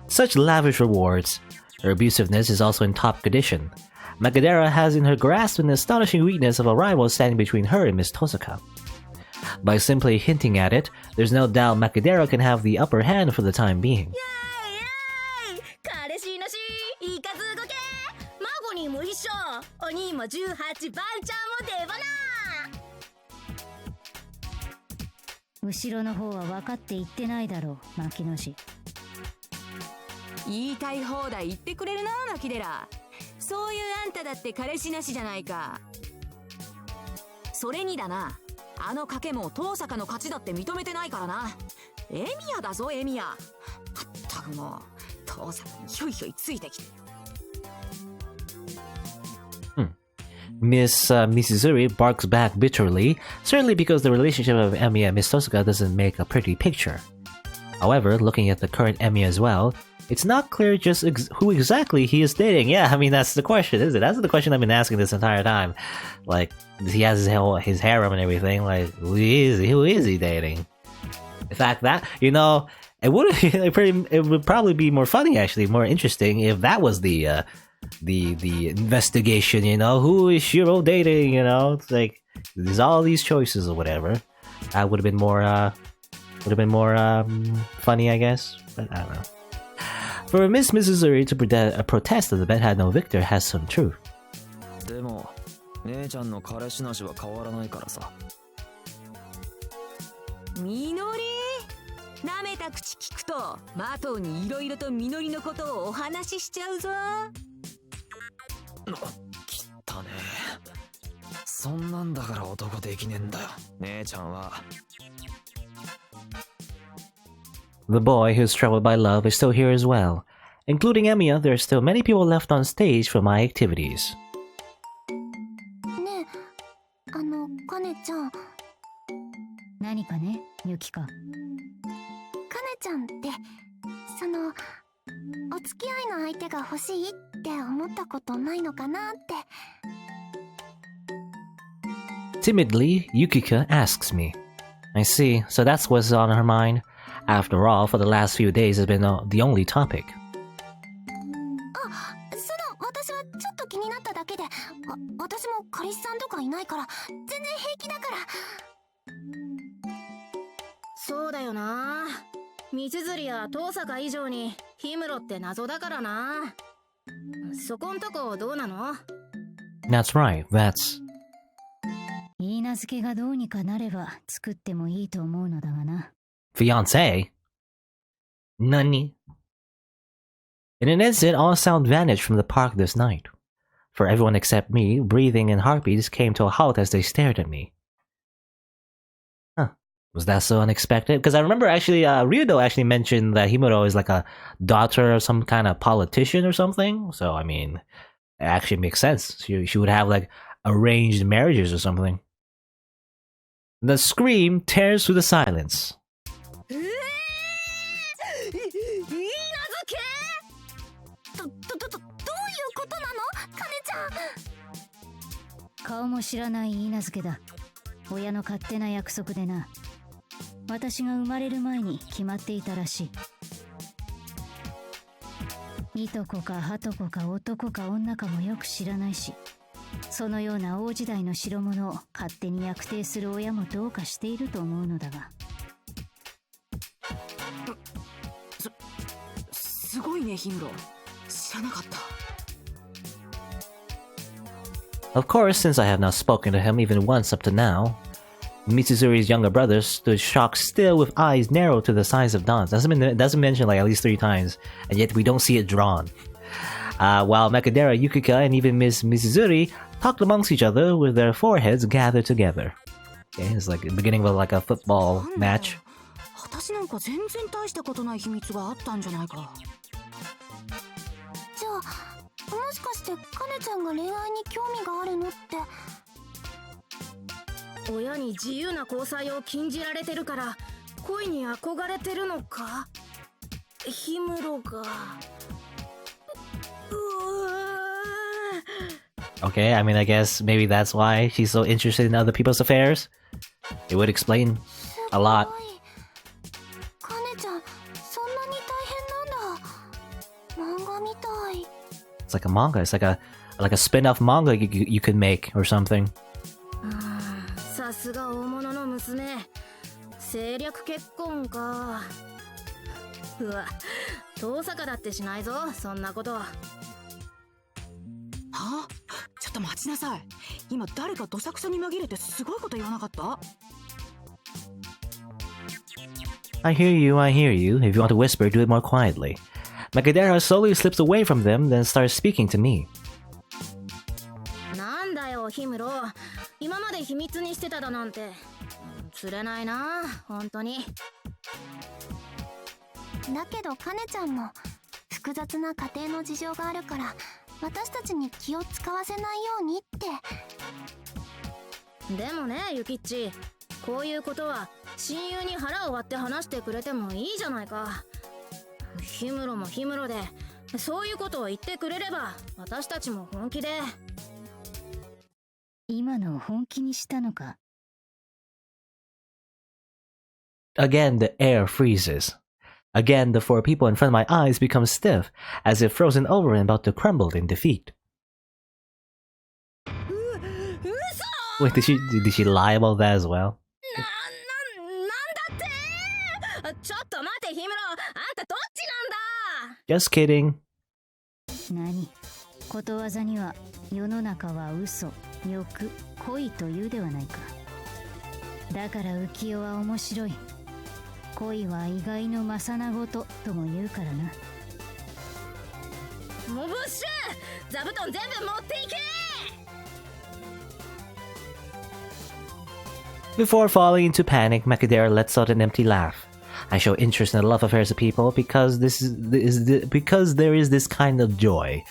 Such lavish rewards. Her abusiveness is also in top condition. Macadera has in her grasp an astonishing weakness of a rival standing between her and Miss Tohsaka. By simply hinting at it, there's no doubt Macadera can have the upper hand for the time being. Macadera. そういうあんただって彼氏なしじゃないか。それにだな、あの賭けも遠坂の勝ちだって認めてないからな。エミヤだぞエミヤ。まったくもう遠坂にひょいひょいついてきて。Miss Mitsuzuri barks back bitterly, certainly because the relationship of Emiya and Miss Tohsaka doesn't make a pretty picture. However, looking at the current Emiya as well, it's not clear just who exactly he is dating. Yeah, I mean, that's the question, isn't it? That's the question I've been asking this entire time. Like, he has his harem and everything. Like, who is he dating? In fact, that, it would probably be more funny, actually, more interesting if that was the investigation, who is Shirou dating, It's like, there's all these choices or whatever. That would have been more, funny, I guess. But I don't know. For Miss Mitsuzuri to protest that the bet had no victor has some truth. でも、姉ちゃんの彼氏なしは変わらないからさ。みのり、舐めた口聞くと、マトウにいろいろとみのりのことをお話ししちゃうぞ。きったね。そんなんだから男できねえんだよ。姉ちゃんは。The boy who's troubled by love is still here as well. Including Emiya, there are still many people left on stage for my activities. ねえ、カネちゃん。何かね、ユキカ。かねちゃんってそのお付き合いの相手が欲しいって思ったことないのかなって。 Timidly, Yukika asks me. I see, so that's what's on her mind. After all, for the last few days has been the only topic. 私はちょっと気になっただけで、私も彼氏さんとかいないから全然平気だから。そうだよな。道連れや遠坂以上に氷室って謎だからな。そこんとこどうなの？ That's right, that's... 言い名付けがどうにかなれば作ってもいいと思うのだがな。Fiancé? Nani? In an instant, all sound vanished from the park this night. For everyone except me, breathing and heartbeats came to a halt as they stared at me. Huh. Was that so unexpected? Because I remember actually, Ryudo actually mentioned that Himuro is like a daughter of some kind of politician or something. So, I mean, it actually makes sense. She would have like arranged marriages or something. The scream tears through the silence. いいなずけ？どういうことなの、かねちゃん。顔も知らない言い名付けだ。親の勝手な約束でな。私が生まれる前に決まっていたらしい。いとこかはとこか男か女かもよく知らないし、そのような大時代の代物を勝手に約定する親もどうかしていると思うのだが。すごいね、氷室。知らなかった。Of course, since I have not spoken to him even once up to now, Mitsuzuri's younger brother stood shocked still with eyes narrowed to the size of Don's. Doesn't mention like at least 3 times, and yet we don't see it drawn. While Makadera, Yukika, and even Miss Mitsuzuri talked amongst each other with their foreheads gathered together. Okay, it's like the beginning of like a football match. 私なんか全然大したことない秘密があったんじゃないか。じゃあもしかしてかねちゃんが恋愛に興味があるのって。親に自由な交際を禁じられてるから恋に憧れてるのか？氷室が。Okay, I mean, I guess maybe that's why she's so interested in other people's affairs. It would explain a lot. かねちゃん、そんなに大変なんだ。漫画みたい。It's like a manga. It's like a spin-off manga you could make or something. さすが大物の娘。政略結婚か。うわ、遠坂だってしないぞ、そんなこと。はあ？ちょっと待ちなさい。今誰かどさくさに紛れてすごいこと言わなかった？ I hear you. If you want to whisper, do it more quietly. Makadera slowly slips away from them, then starts speaking to me. なんだよ、氷室。今まで秘密にしてただなんて。釣れないな、本当に。だけどかねちゃんも複雑な家庭の事情があるから私たちに気を使わせないようにって。でもね、ゆきっち、こういうことは親友に腹を割って話してくれてもいいじゃないか。氷室も氷室でそういうことを言ってくれれば私たちも本気で。今のを本気にしたのか。Again, the air freezes. Again, the 4 people in front of my eyes become stiff, as if frozen over and about to crumble in defeat. Wait, did she lie about that as well? なんだって。ちょっと待て、氷室。あんたどっちなんだ。 Just kidding. 何？ことわざには世の中は嘘、欲、恋というではないか。だから浮世は面白い。恋は意外の政なごととも言うからな。モブッシュ、座布団全部持っていけ。 Before falling into panic, Makadera lets out an empty laugh. I show interest in the love affairs of people because because there is this kind of joy.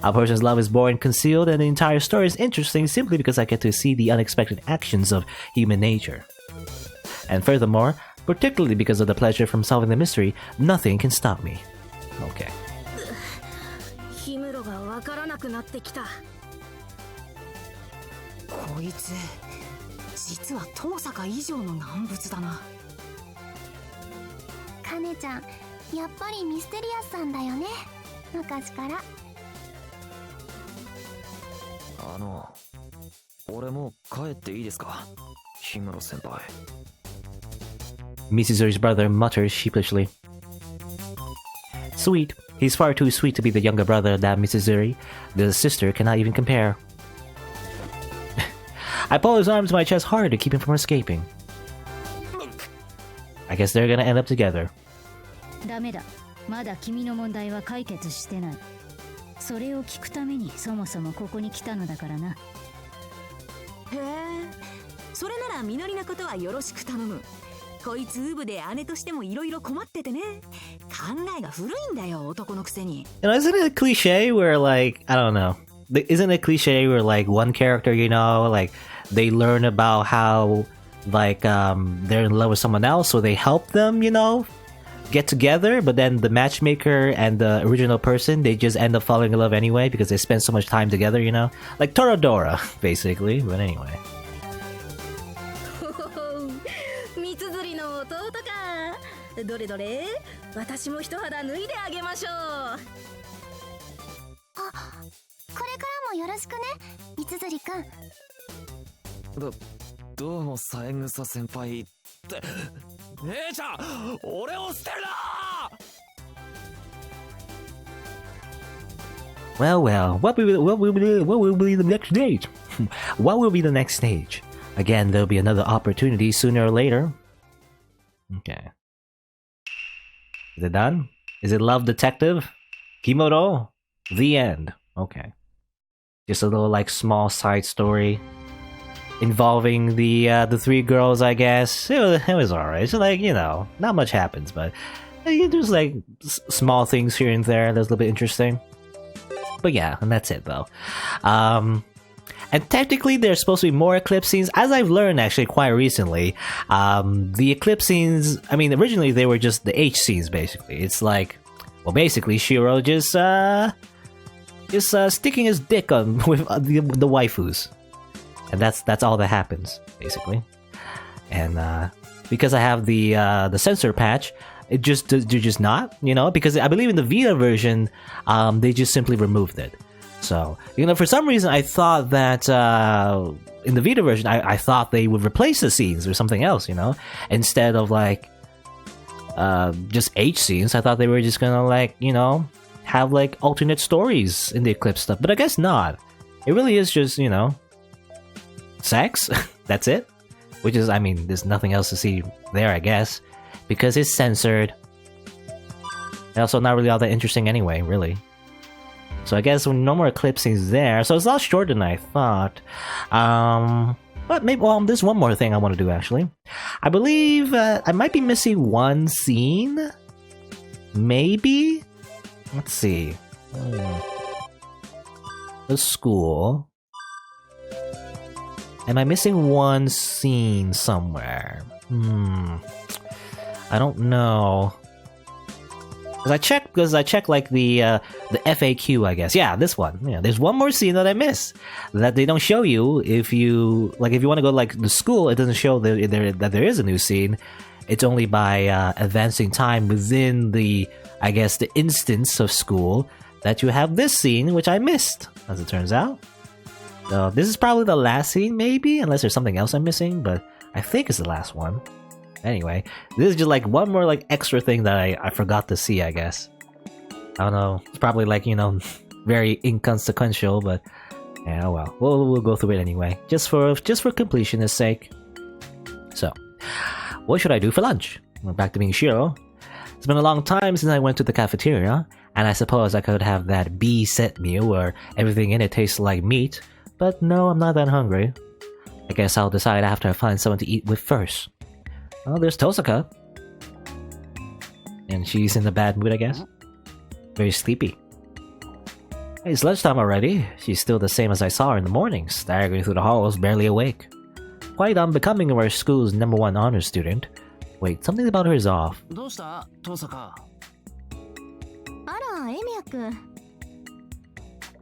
A person's love is born concealed, and the entire story is interesting simply because I get to see the unexpected actions of human nature. And furthermore, particularly because of the pleasure from solving the mystery, nothing can stop me. Okay. ヒムロがわからなくなってきた。こいつ実は遠坂以上の難物だな。カネちゃん、やっぱりミステリアスさんだよね、昔から。俺もう帰っていいですか、氷室先輩。Misuzuri's brother mutters sheepishly. Sweet. He's far too sweet to be the younger brother of that Misuzuri. The sister cannot even compare. I pull his arm to my chest hard to keep him from escaping. I guess they're gonna end up together. ダメだ。まだ君の問題は解決してない。それを聞くためにそもそもここに来たのだからな。へえ、それならみのりのことはよろしく頼む。こいつウブで姉としてもいろいろ困っててね。考えが古いんだよ、男のくせに。You know, isn't it a cliche where, like, I don't know, isn't it a cliche where, like, one character, you know, like, they learn about how, like, they're in love with someone else, so they help them, you know, get together, but then the matchmaker and the original person, they just end up falling in love anyway because they spend so much time together, you know? Like Toradora, basically, but anyway. 三つ釣りの弟か。どれどれ、私も一肌脱いであげましょう。あ、これからもよろしくね、三つ釣りくん。どうも三枝先輩って。姉ちゃん、俺を捨てるなWell, what will be the next stage? What will be the next stage? Again, there'll be another opportunity sooner or later. Okay. Is it done? Is it Love Detective? Kimoto? The end. Okay. Just a little, like, small side story involving the three girls, I guess. It was alright. So, like, you know, not much happens, but there's, like, small things here and there that's a little bit interesting. But yeah, and that's it, though. And technically, there's supposed to be more eclipse scenes. As I've learned, actually, quite recently, the eclipse scenes, I mean, originally they were just the H scenes, basically. It's like, well, basically, Shirou just sticking his dick on with the waifus. And that's all that happens, basically. And because I have the censor patch, they're just not, you know, because I believe in the Vita version, they just simply removed it. So, you know, for some reason, I thought that in the Vita version, I thought they would replace the scenes with something else, you know, instead of like just H scenes. I thought they were just gonna, like, you know, have like alternate stories in the Eclipse stuff, but I guess not. It really is just, you know, sex. That's it. Which is, I mean, there's nothing else to see there, I guess, because it's censored. And also not really all that interesting anyway, really. So I guess no more eclipse scenes there. So it's a lot shorter than I thought. But maybe, well, there's one more thing I want to do, actually. I believe I might be missing one scene. Maybe? Let's see. The school. Am I missing one scene somewhere? I don't know. Because I checked like the FAQ, I guess. Yeah, this one. Yeah, there's one more scene that I missed that they don't show you if you want to go like the school. It doesn't show that there is a new scene. It's only by advancing time within the, I guess, the instance of school that you have this scene, which I missed, as it turns out. So this is probably the last scene, maybe, unless there's something else I'm missing, but I think it's the last one. Anyway, this is just like one more like extra thing that I forgot to see, I guess. I don't know. It's probably like, you know, very inconsequential, but yeah, well, we'll go through it anyway, just for completionist sake. So, what should I do for lunch? We're back to being Shirou. It's been a long time since I went to the cafeteria, and I suppose I could have that B set meal where everything in it tastes like meat, but no, I'm not that hungry. I guess I'll decide after I find someone to eat with first. Oh, there's Tohsaka. And she's in a bad mood, I guess. Very sleepy. Hey, it's lunchtime already. She's still the same as I saw her in the morning, staggering through the halls, barely awake. quite unbecoming of our school's #1 honor student. Wait, something about her is off. どうしたトサカ。あらエミヤくん。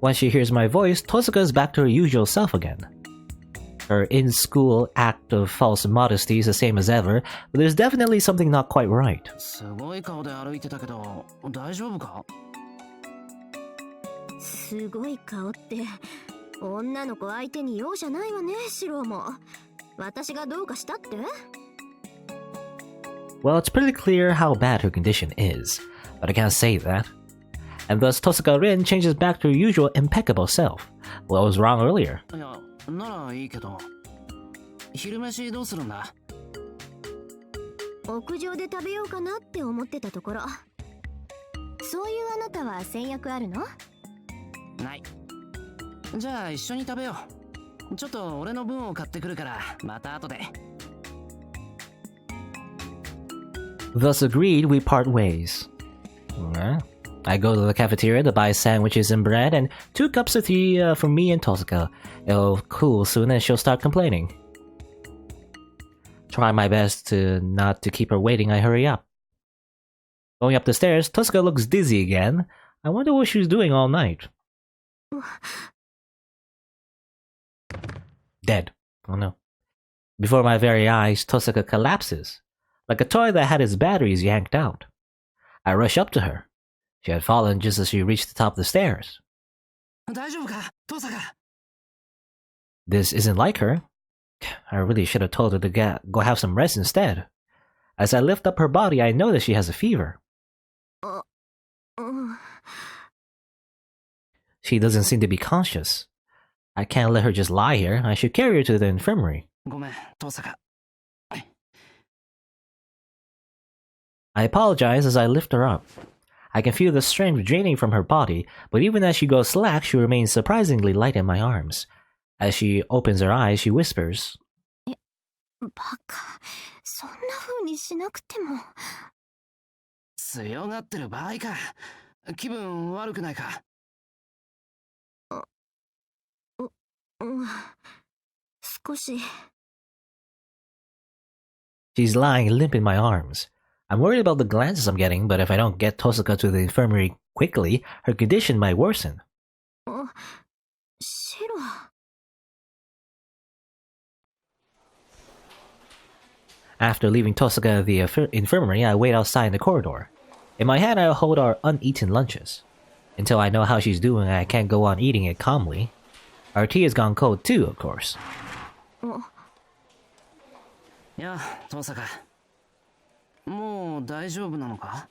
When she hears my voice, Tohsaka is back to her usual self again. Her in-school act of false modesty is the same as ever, but there's definitely something not quite right. すごい顔で歩いてたけど大丈夫か。すごい顔って女の子相手に容赦ないわねシローも。私がどうかしたって？ Well, it's pretty clear how bad her condition is, but I can't say that. And thus Tohsaka Rin changes back to her usual impeccable self. What was wrong earlier? いやならいいけど昼飯どうするんだ。屋上で食べようかなって思ってたところ。そういうあなたは戦略あるの？ない。じゃあ一緒に食べよう。ちょっと俺の分を買ってくるからまた後で。 Thus agreed, we part ways. I go to the cafeteria to buy sandwiches and bread and 2 cups of tea for me and Tohsaka. It'll cool soon and she'll start complaining. Try my best to not to keep her waiting, I hurry up. Going up the stairs, Tohsaka looks dizzy again. I wonder what she was doing all night. Dead. Oh no. Before my very eyes, Tohsaka collapses, like a toy that had its batteries yanked out. I rush up to her. She had fallen just as she reached the top of the stairs. 大丈夫かトサカ。 This isn't like her. I really should have told her to go have some rest instead. As I lift up her body, I notice she has a fever. She doesn't seem to be conscious. I can't let her just lie here. I should carry her to the infirmary. ごめんトサカ。 I apologize as I lift her up. I can feel the strength draining from her body, but even as she goes slack, she remains surprisingly light in my arms. As she opens her eyes, she whispers, バカ、そんな風にしなくても。強がってる場合か。気分悪くないか。少し。 She's lying limp in my arms. I'm worried about the glances I'm getting, but if I don't get Tohsaka to the infirmary quickly, her condition might worsen. シロ。 After leaving Tohsaka at the infirmary, I wait outside in the corridor. In my hand, I hold our uneaten lunches. Until I know how she's doing, I can't go on eating it calmly. Our tea has gone cold too, of course. いやトサカ。もう大丈夫なのか。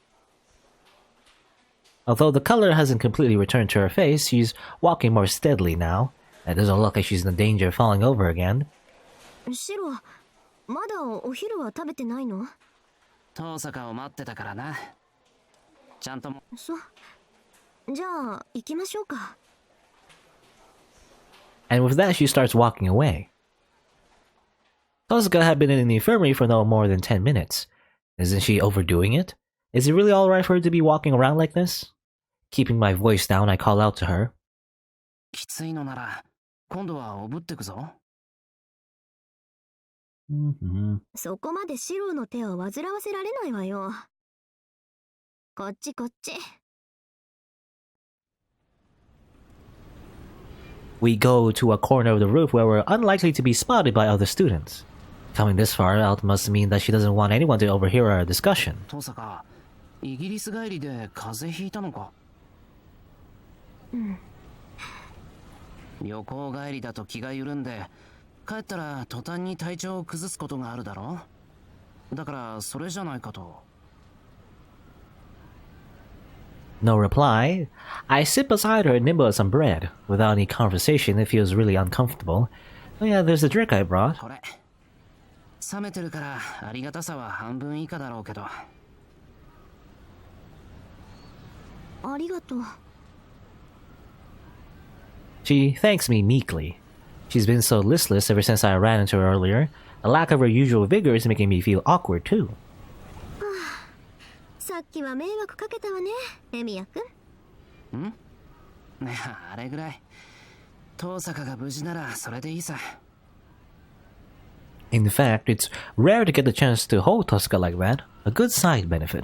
Although the color hasn't completely returned to her face, she's walking more steadily now. It doesn't look like she's in danger of falling over again. シロ、まだお昼は食べてないの？トサカを待ってたからな。ちゃんと。そう。じゃあ行きましょうか。 And with that, she starts walking away. Tohsaka had been in the infirmary for no more than 10 minutes. Isn't she overdoing it? Is it really alright for her to be walking around like this? Keeping my voice down, I call out to her. きついのなら今度はおぶってくぞ。そこまでシロの手を煩わせられないわよ。こっちこっち。 We go to a corner of the roof where we're unlikely to be spotted by other students. Coming this far out must mean that she doesn't want anyone to overhear our discussion. トサカ、イギリス帰りで風邪ひいたのか。旅行帰りだと気が緩んで、帰ったら途端に体調を崩すことがあるだろ。だからそれじゃないかと。 No reply. I sit beside her and nibble at some bread. Without any conversation, it feels really uncomfortable. Oh yeah, there's the drink I brought. これ冷めてるからありがたさは半分以下だろうけど。ありがとう。 She thanks me meekly. She's been so listless ever since I ran into her earlier. The lack of her usual vigor is making me feel awkward too. さっきは迷惑かけたわね、エミヤくん。ねえ、あれぐらい。トーサカが無事ならそれでいいさ。In fact, it's rare to get the chance to hold Tohsaka like that. A good side benefit.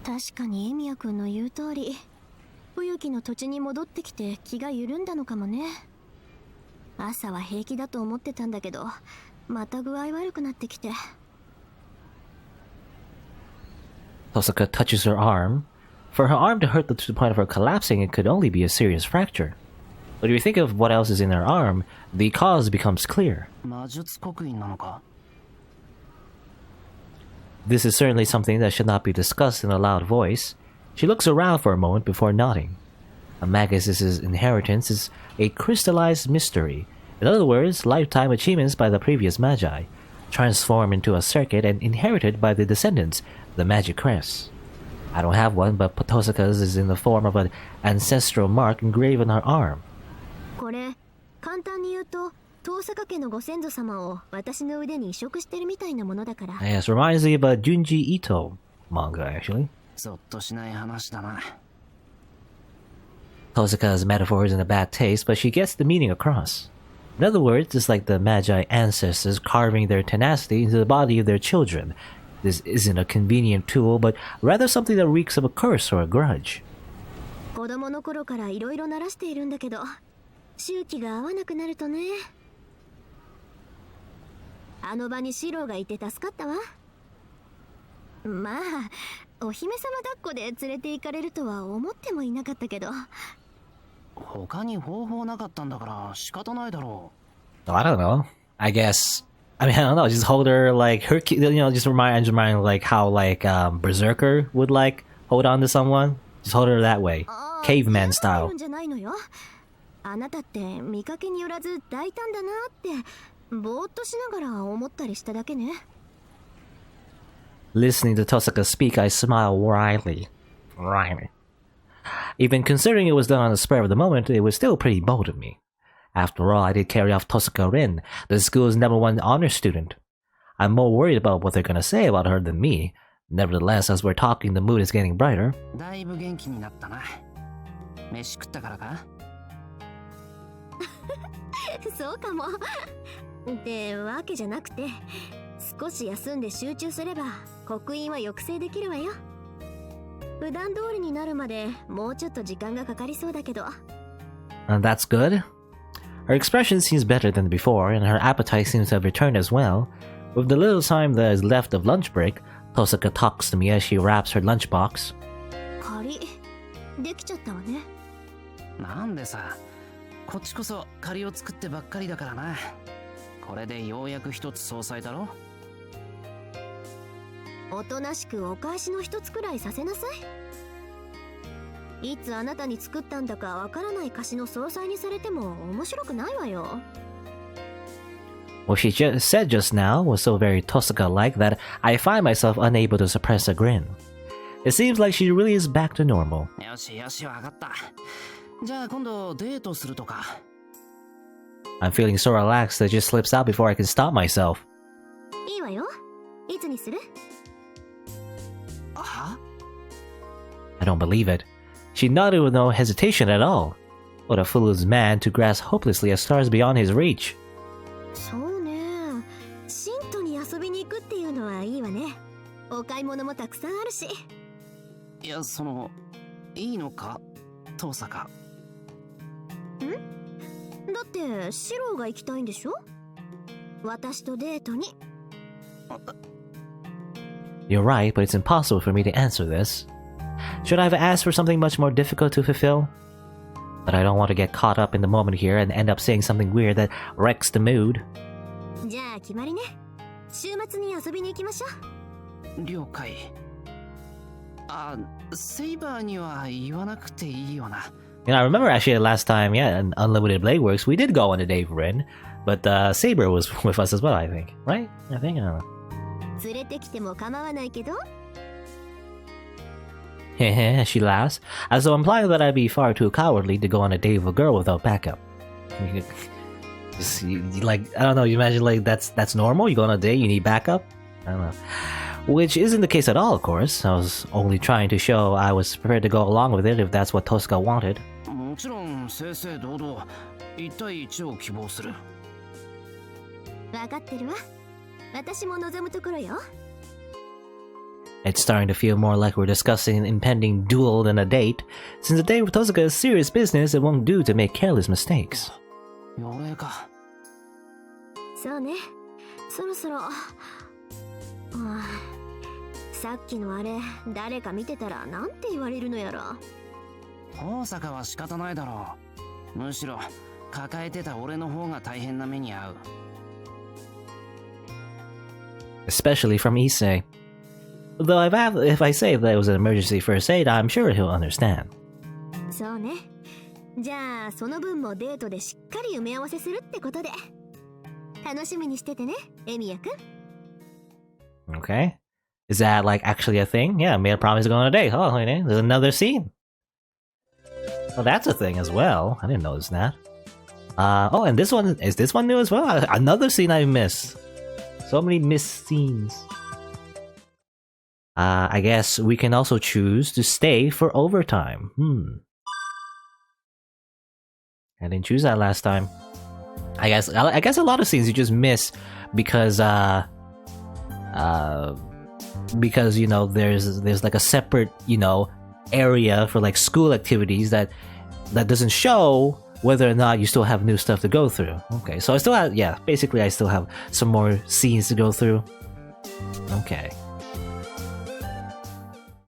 確かにエミヤ君の言う通り、冬木の土地に戻ってきて気が緩んだのかもね。朝は平気だと思ってたんだけど、また具合悪くなってきて。Tohsaka touches her arm. For her arm to hurt to the point of her collapsing, it could only be a serious fracture. But if you think of what else is in her arm, the cause becomes clear. 魔術刻印なのか？ This is certainly something that should not be discussed in a loud voice. She looks around for a moment before nodding. Amagus' inheritance is a crystallized mystery. In other words, lifetime achievements by the previous magi, transformed into a circuit and inherited by the descendants, the magic crest. I don't have one, but Tohsaka's is in the form of an ancestral mark engraved on her arm. これ、簡単に言うと、遠坂家のご先祖様を私の腕に移植してるみたいなものだから。Yes, reminds me of a Junji Ito manga, actually. ぞっとしない話だな。Tohsaka's metaphor is in a bad taste, but she gets the meaning across. In other words, it's like the magi ancestors carving their tenacity into the body of their children. This isn't a convenient tool, but rather something that reeks of a curse or a grudge. 子供の頃からいろいろ鳴らしているんだけど、周期が合わなくなるとね。あの場にシローがいて助かったわ。まあ、お姫様抱っこで連れて行かれるとは思ってもいなかったけど。他に方法なかったんだから仕方ないだろう。I don't know. I guess. I mean, I don't know. Just hold her like her, just remind like how like Berserker would like hold on to someone. Just hold her that way, caveman style. あなたって見かけによらず大胆だなってぼーっとしながら思ったりしただけね。Listening to Tohsaka speak, I smile wryly. Even considering it was done on the spur of the moment, it was still pretty bold of me. After all, I did carry off Tohsaka Rin, the school's #1 honor student. I'm more worried about what they're gonna say about her than me. Nevertheless, as we're talking, the mood is getting brighter. だいぶ元気になったな。飯食ったからか？そうかも。ってわけじゃなくて、少し休んで集中すれば刻印は抑制できるわよ。普段通りになるまでもうちょっと時間がかかりそうだけど。That's good. Her expression seems better than before, and her appetite seems to have returned as well. With the little time that is left of lunch break, Tohsaka talks to me as she wraps her lunchbox. 仮できちゃったわね。なんでさ、こっちこそ仮を作ってばっかりだからな。これでようやく一つ総裁だろ。おとなしくお返しの一つくらいさせなさい。いつあなたに作ったんだかわからない菓子の総裁にされても面白くないわよ。What she said just now was so very Tohsaka-like that I find myself unable to suppress a grin. It seems like she really is back to normal. よしよし、わかった。じゃあ今度デートするとか。I'm feeling so relaxed that it just slips out before I can stop myself. いいわよ。いつにする？は？ I don't believe it. She nodded with no hesitation at all. What a foolish man to grasp hopelessly at stars beyond his reach. そうね。神都に遊びに行くっていうのはいいわね。お買い物もたくさんあるし。いや、いいのか？遠坂。だってシローが行きたいんでしょ？私とデートに。You're right, but it's impossible for me to answer this. Should I have asked for something much more difficult to fulfill? But I don't want to get caught up in the moment here and end up saying something weird that wrecks the mood. じゃあ決まりね。週末に遊びに行きましょう。了解。あ、セイバーには言わなくていいよな。I remember actually last time, in Unlimited Blade Works, we did go on a date for Rin, but Saber was with us as well, I think. Right? I think, I don't know. 連れてきても構わないけど。Heh, she laughs, as though implying that I'd be far too cowardly to go on a date with a girl without backup. Like, I don't know, you imagine like that's normal? You go on a date, you need backup? I don't know. Which isn't the case at all, of course. I was only trying to show I was prepared to go along with it if that's what Tohsaka wanted. もちろん正々堂々1対1を希望する。分かってるわ。私も望むところよ。 It's starting to feel more like we're discussing an impending duel than a date. Since a date with Tohsaka is serious business, it won't do to make careless mistakes. 傭兵か。そうね。そろそろ。さっきのあれ、誰か見てたらなんて言われるのやら。大阪は仕方ないだろう。むしろ抱えてた俺の方が大変な目に遭う。Especially from Issei. Though if I say that it was an emergency first aid, I'm sure he'll understand. そうね。じゃあその分もデートでしっかり埋め合わせするってことで。楽しみにしててね、エミヤくん。 Okay. Is that like actually a thing? Yeah, made a promise to go on a date. Oh, there's another scene. Oh, that's a thing as well. I didn't notice that. Oh, and this one, is this one new as well? Another scene I missed. So many missed scenes. I guess we can also choose to stay for overtime. I didn't choose that last time. I guess a lot of scenes you just miss because you know there's like a separate, you know, area for like school activities that doesn't show whether or not you still have new stuff to go through. Okay, so I still have, yeah, basically I still have some more scenes to go through. Okay.